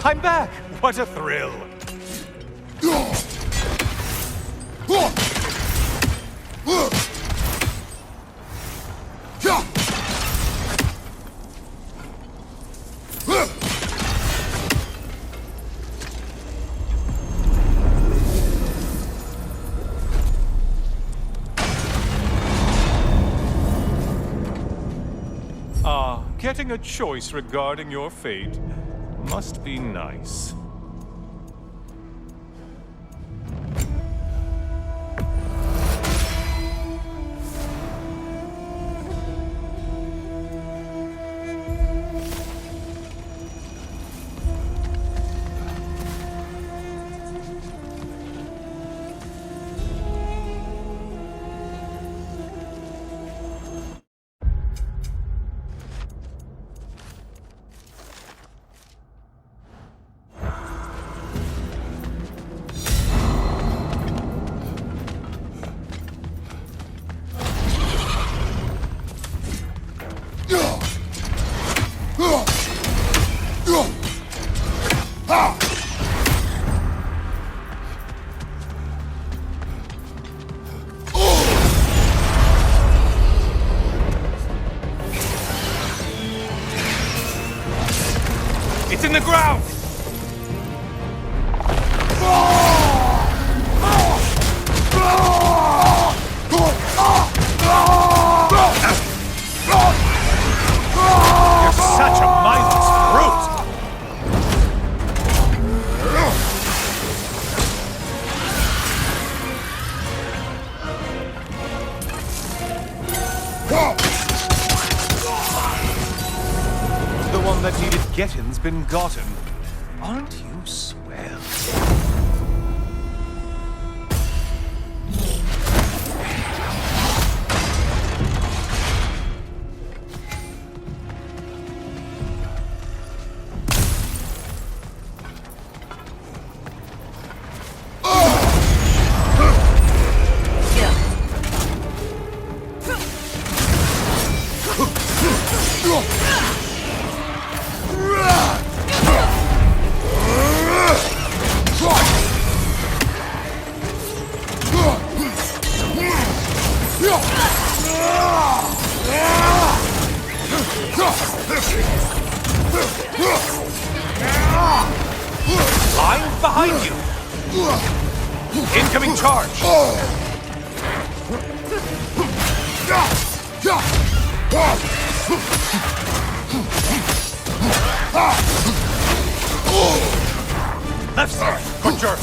I'm back! What a thrill! Getting a choice regarding your fate must be nice. It's in the ground! You're such a mindless brute! The one that needed getting's been gotten. Aren't you swell? I'm behind you! Incoming charge! Left side! Butcher!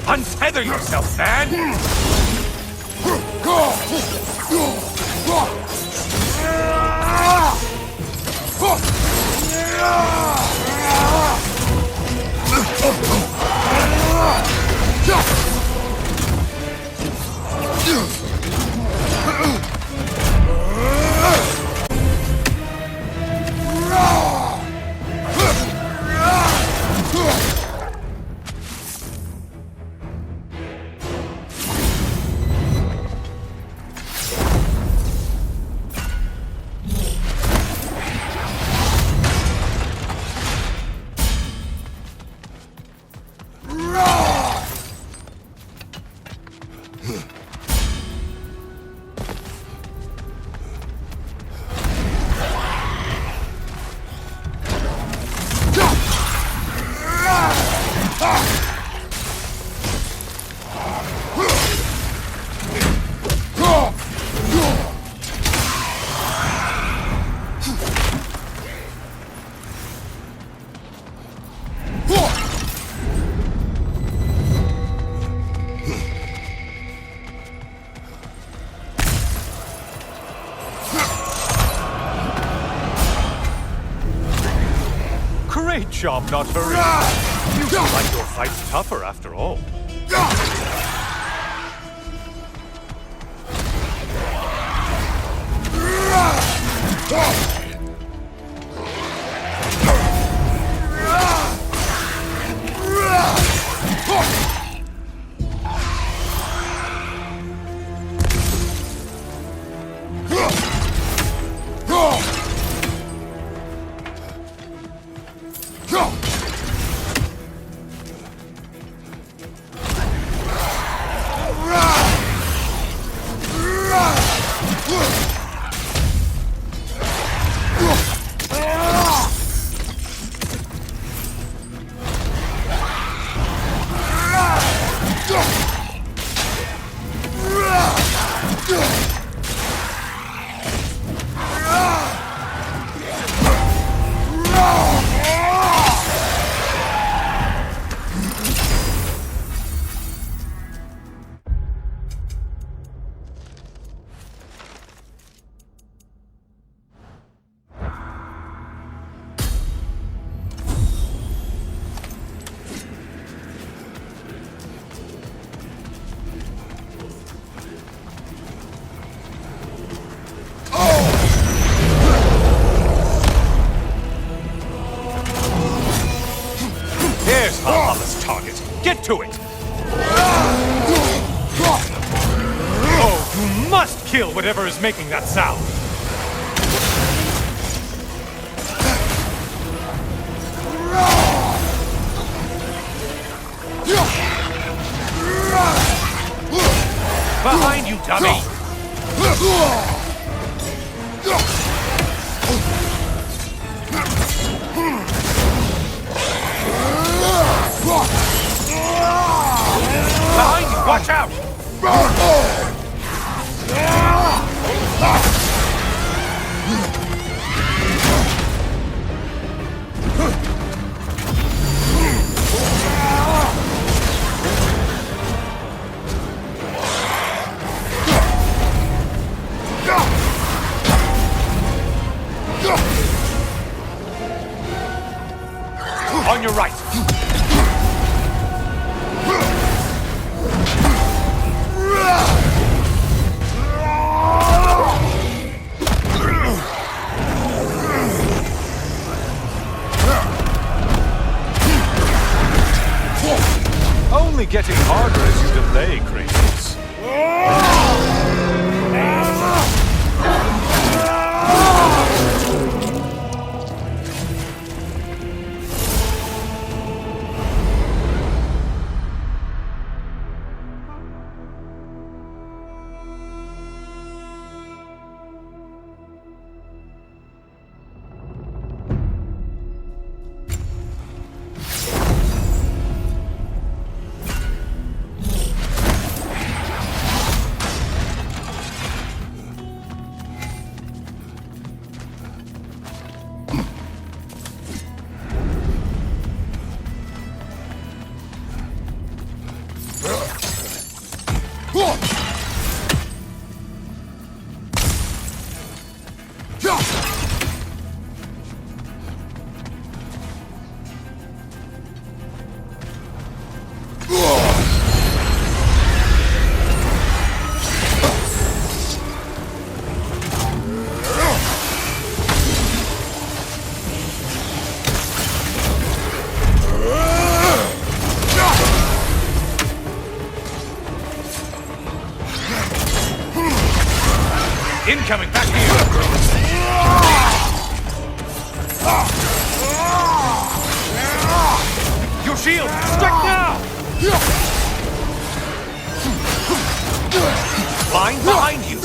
Untether yourself, man! job, not hurry. You feel like your fight's tougher after all. There's Valhalla's target. Get to it! Oh, you must kill whatever is making that sound! Behind you, dummy! Behind you, watch out! On your right! Only getting harder as you delay, Kratos. Incoming, back to you! Your shield! Strike now! Line behind you!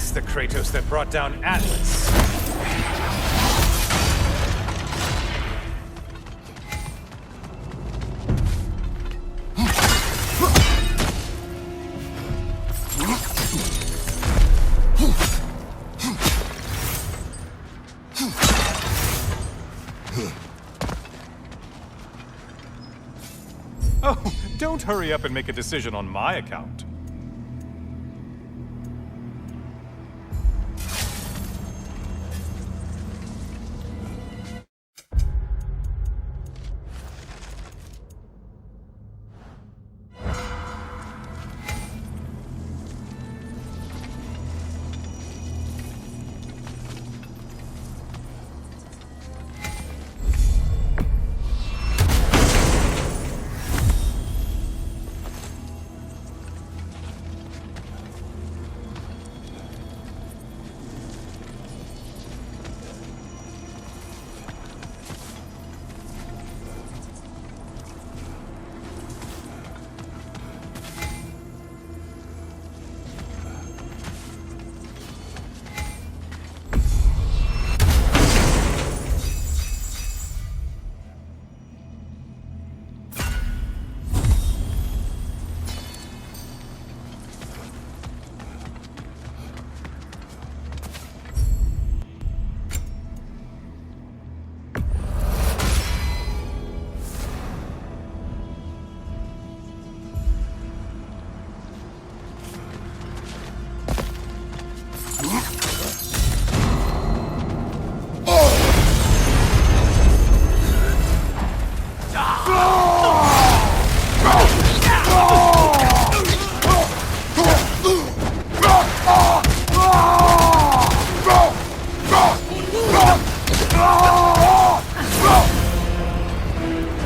That's the Kratos that brought down Atlas. Oh, don't hurry up and make a decision on my account.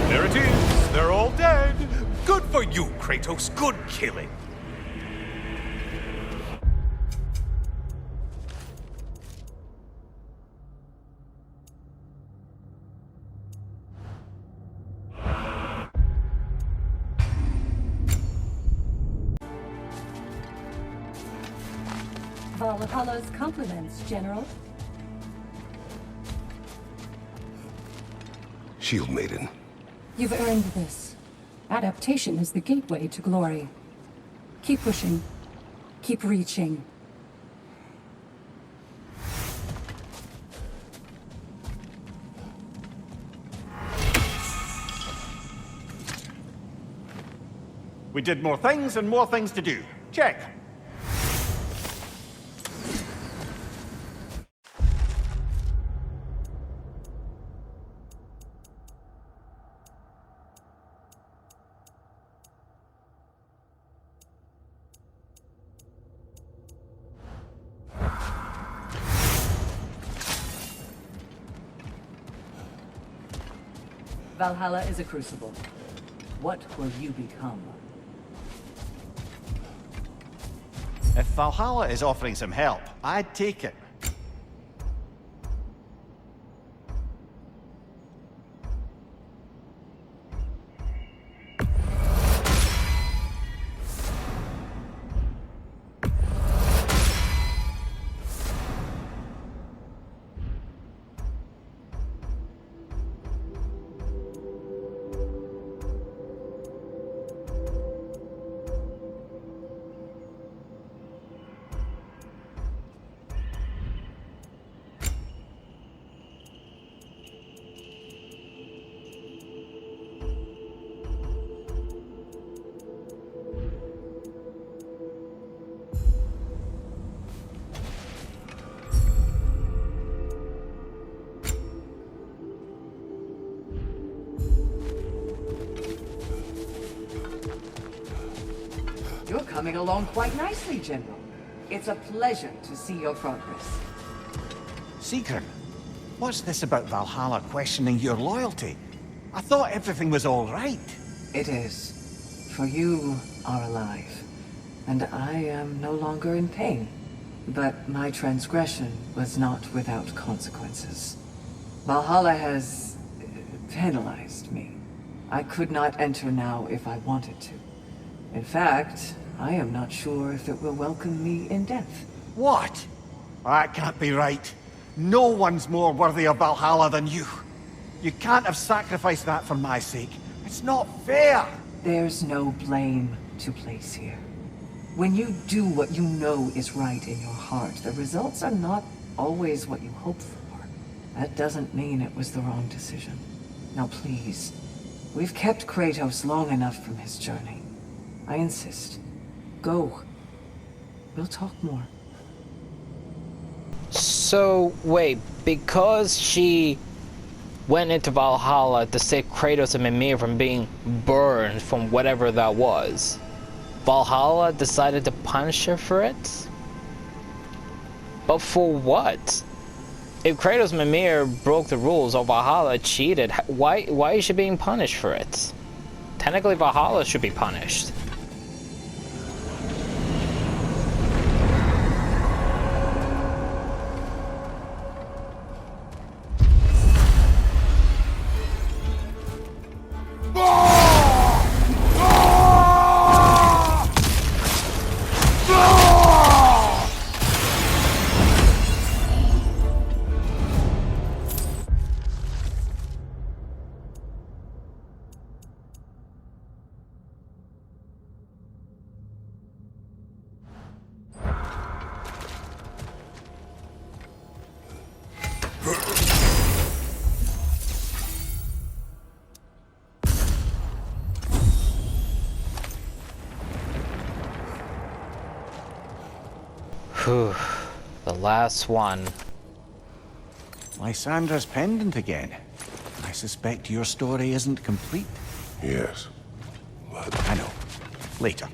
There it is. They're all dead. Good for you, Kratos. Good killing. Valhalla's compliments, General. Shield Maiden. You've earned this. Adaptation is the gateway to glory. Keep pushing. Keep reaching. We did more things and more things to do. Check. Valhalla is a crucible. What will you become? If Valhalla is offering some help, I'd take it. You're coming along quite nicely, General. It's a pleasure to see your progress. Secret, what's this about Valhalla questioning your loyalty? I thought everything was all right. It is. For you are alive, and I am no longer in pain. But my transgression was not without consequences. Valhalla has penalized me. I could not enter now if I wanted to. In fact, I am not sure if it will welcome me in death. What? That can't be right. No one's more worthy of Valhalla than you. You can't have sacrificed that for my sake. It's not fair! There's no blame to place here. When you do what you know is right in your heart, the results are not always what you hope for. That doesn't mean it was the wrong decision. Now please, we've kept Kratos long enough from his journey. I insist. Go. We'll talk more. So, wait, because she went into Valhalla to save Kratos and Mimir from being burned from whatever that was, Valhalla decided to punish her for it? But for what? If Kratos and Mimir broke the rules or Valhalla cheated, why is she being punished for it? Technically, Valhalla should be punished. Whew, the last one. Lysandra's pendant again. I suspect your story isn't complete. Yes, but I know. Later.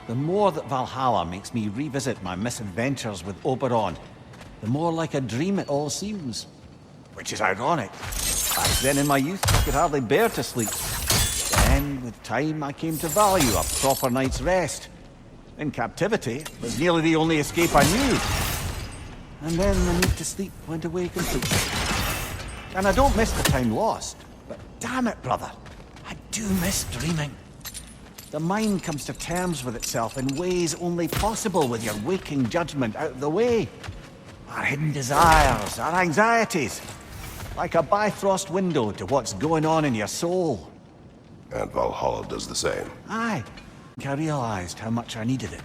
The more that Valhalla makes me revisit my misadventures with Oberon, the more like a dream it all seems. Which is ironic. Back then in my youth, I could hardly bear to sleep. Then, with time, I came to value a proper night's rest. In captivity, it was nearly the only escape I knew. And then the need to sleep went away completely. And I don't miss the time lost, but damn it, brother, I do miss dreaming. The mind comes to terms with itself in ways only possible with your waking judgment out of the way. Our hidden desires, our anxieties, like a Bifrost window to what's going on in your soul. and Valhalla does the same. Aye. I realized how much I needed it.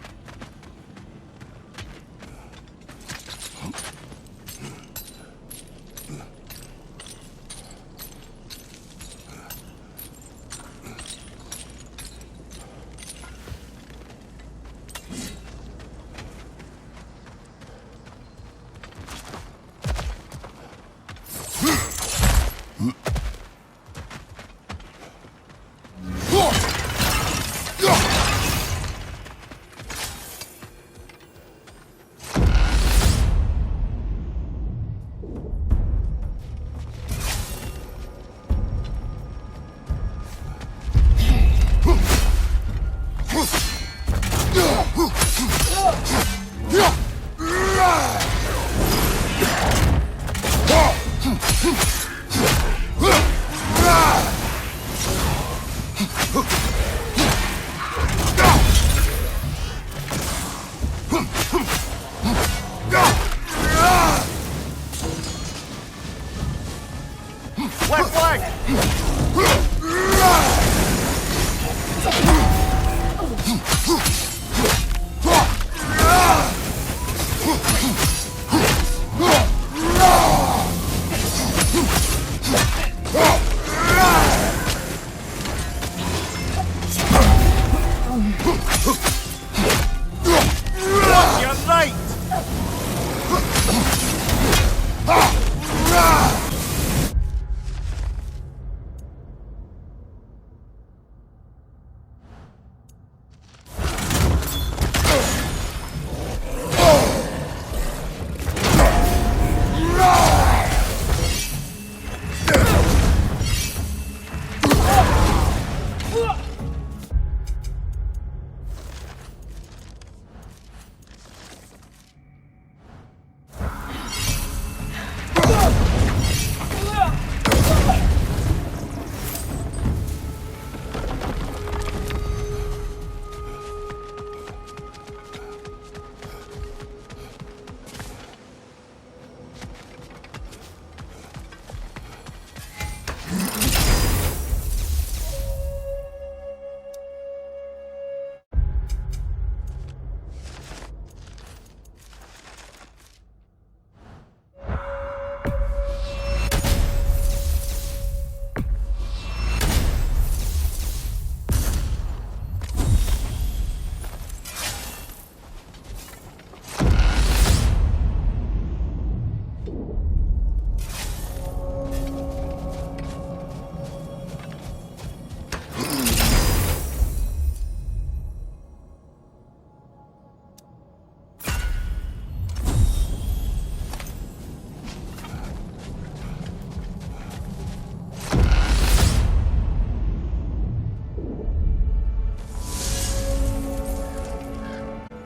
Left flank! You're right!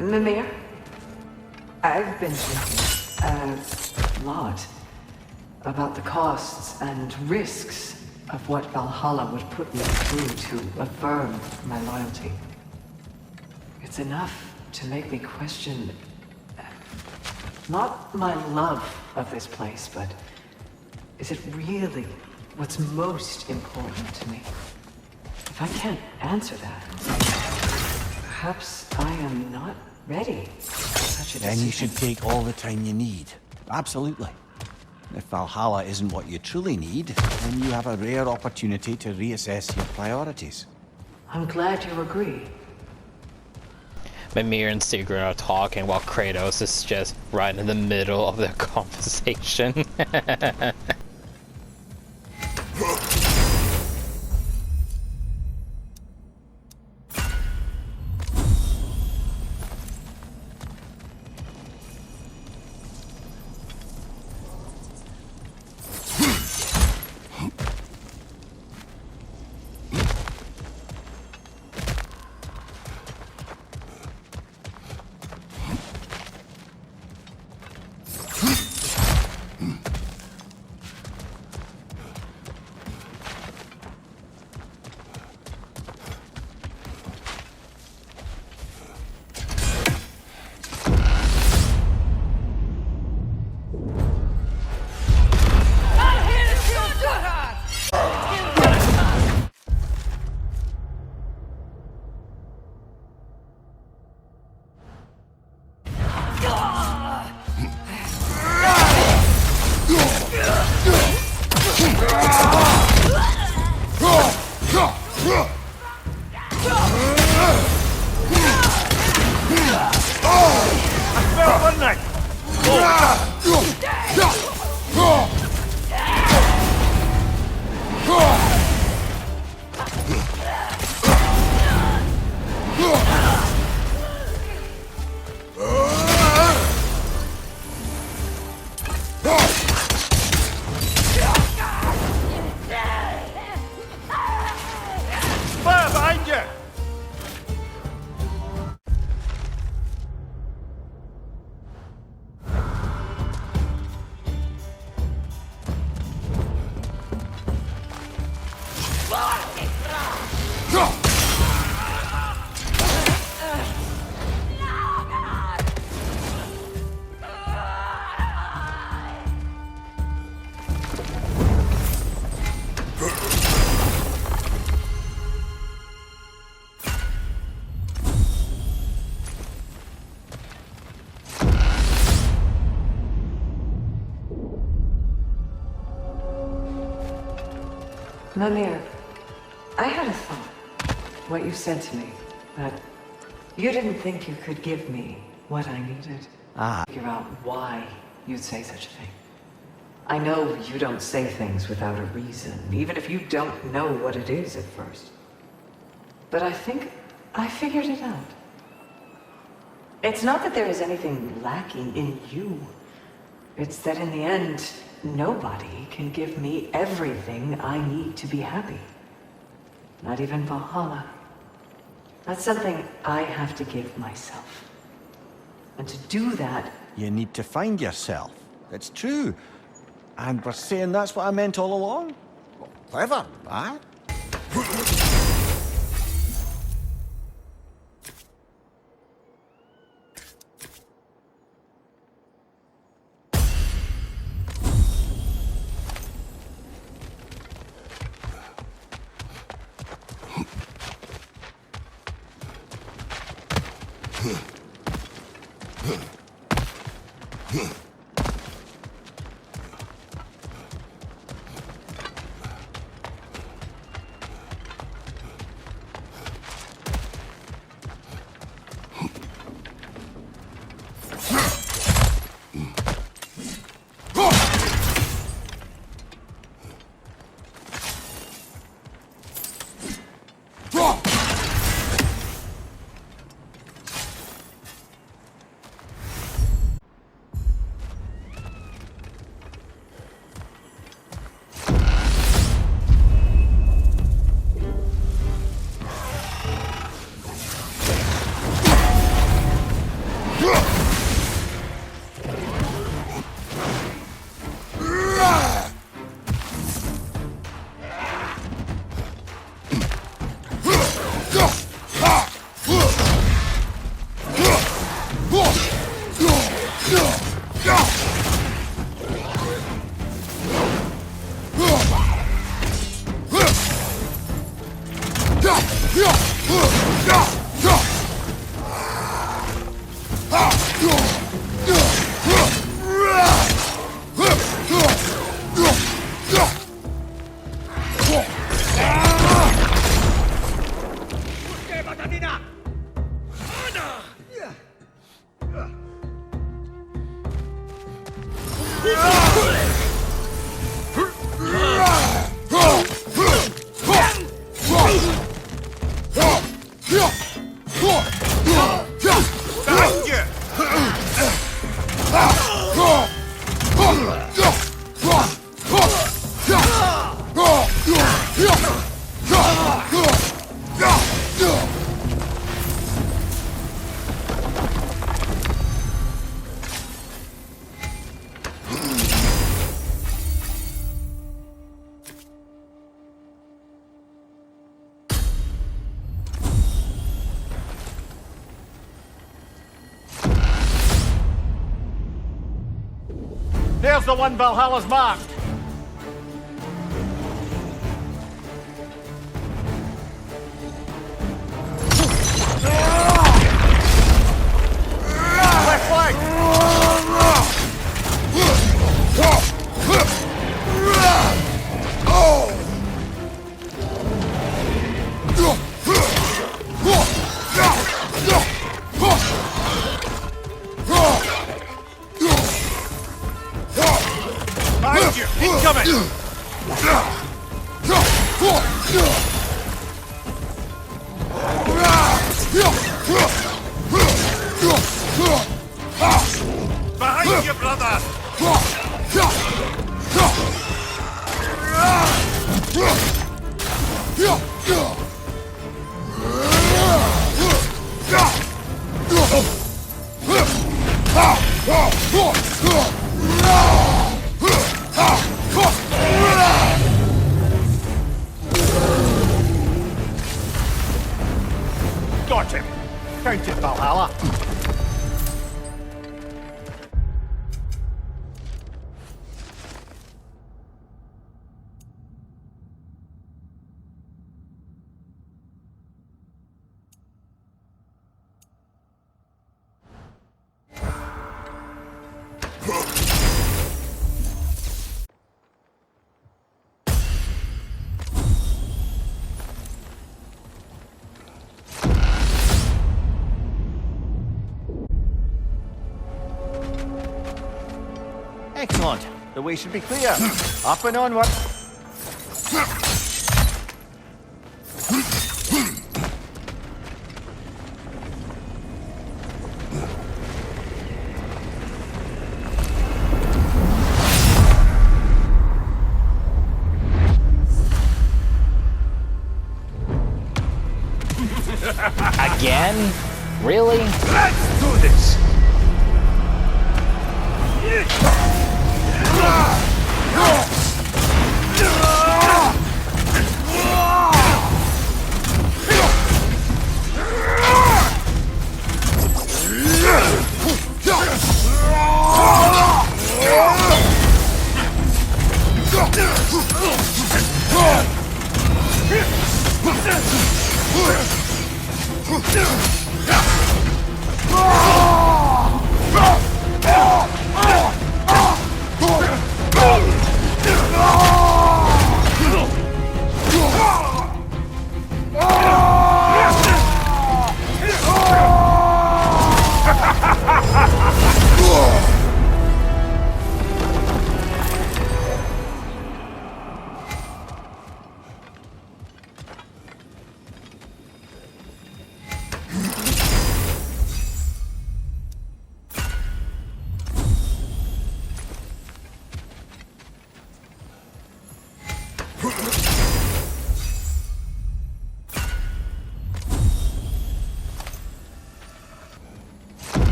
Mimir, I've been thinking a lot about the costs and risks of what Valhalla would put me through to affirm my loyalty. It's enough to make me question not my love of this place, but is it really what's most important to me? If I can't answer that, perhaps I am not ready for such a decision. Then you should take all the time you need. Absolutely. If Valhalla isn't what you truly need, then you have a rare opportunity to reassess your priorities. I'm glad you agree. Mimir and Sigrid are talking while Kratos is just right in the middle of their conversation. Mimir, I had a thought. What you said to me, that you didn't think you could give me what I needed. Figure out why you'd say such a thing. I know you don't say things without a reason, even if you don't know what it is at first. But I think I figured it out. It's not that there is anything lacking in you. It's that in the end, nobody can give me everything I need to be happy. Not even Valhalla. That's something I have to give myself. And to do that... You need to find yourself. It's true. And we're saying that's what I meant all along? Well, clever, eh? There's the one Valhalla's marked. Left flank. Behind you! Incoming! Behind you, brother! Got him! Count it, Valhalla! The way should be clear. Up and onward. Again? Really? Let's do this!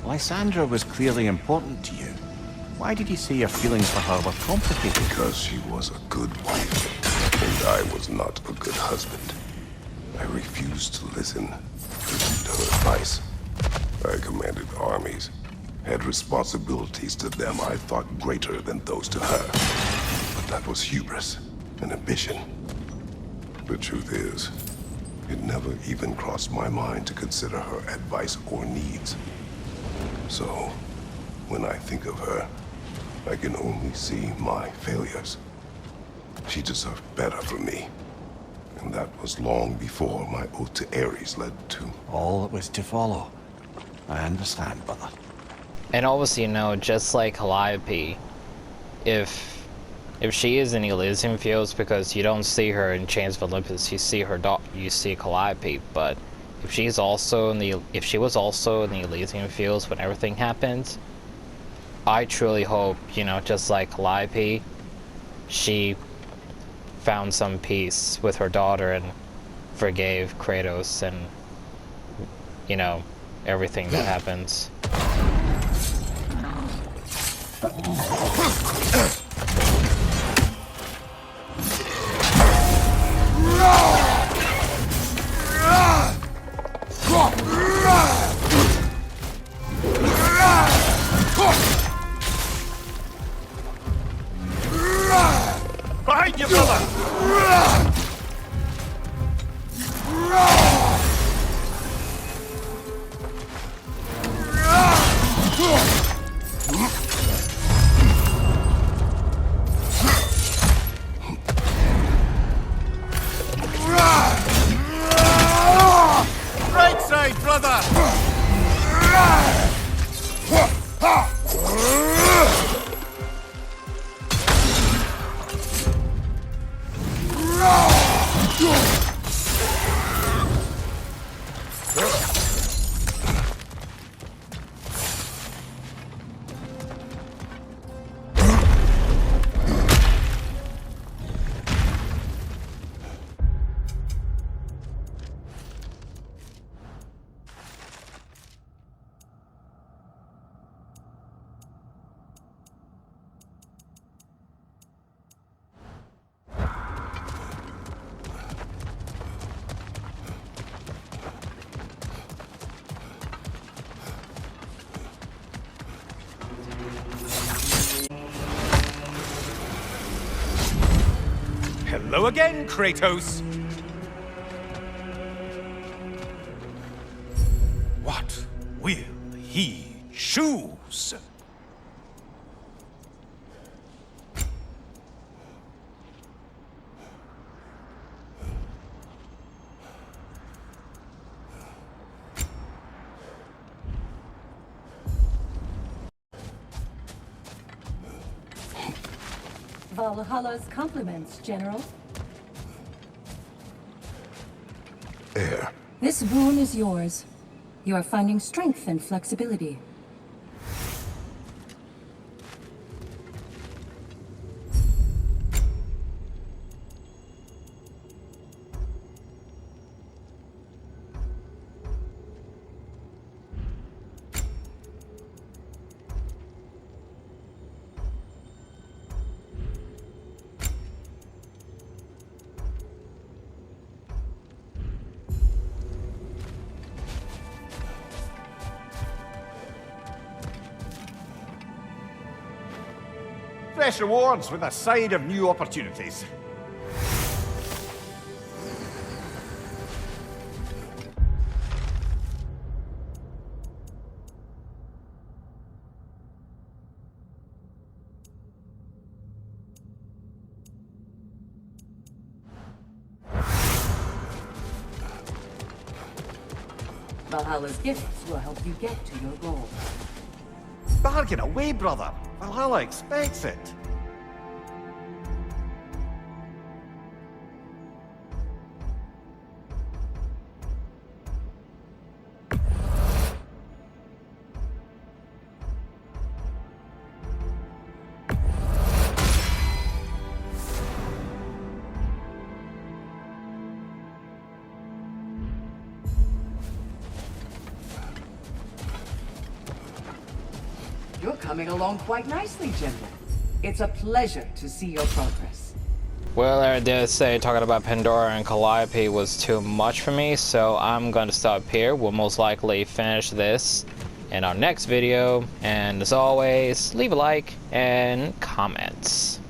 Lysandra was clearly important to you. Why did you say your feelings for her were complicated? Because she was a good wife, and I was not a good husband. I refused to listen to her advice. I commanded armies, had responsibilities to them I thought greater than those to her. But that was hubris and ambition. The truth is, it never even crossed my mind to consider her advice or needs. So, when I think of her, I can only see my failures. She deserved better from me. And that was long before my oath to Ares led to... All that was to follow. I understand, brother. And obviously, you know, just like Calliope, if she is in Elysian Fields, because you don't see her in Chains of Olympus, you see her you see Calliope, but if she was also in the Elysian Fields when everything happened, I truly hope, you know, just like Calliope, she found some peace with her daughter and forgave Kratos and, you know, everything that happens. Behind you, brother! Right side, brother! Hello again, Kratos! What will he choose? Valhalla's compliments, General. Air. This boon is yours. You are finding strength and flexibility. Fresh rewards with a side of new opportunities. Valhalla's gifts will help you get to your goal. Bargain away, brother. Valhalla expects it. You're coming along quite nicely, General. It's a pleasure to see your progress. Well, I did say talking about Pandora and Calliope was too much for me, so I'm going to stop here. We'll most likely finish this in our next video, and as always, leave a like and comments.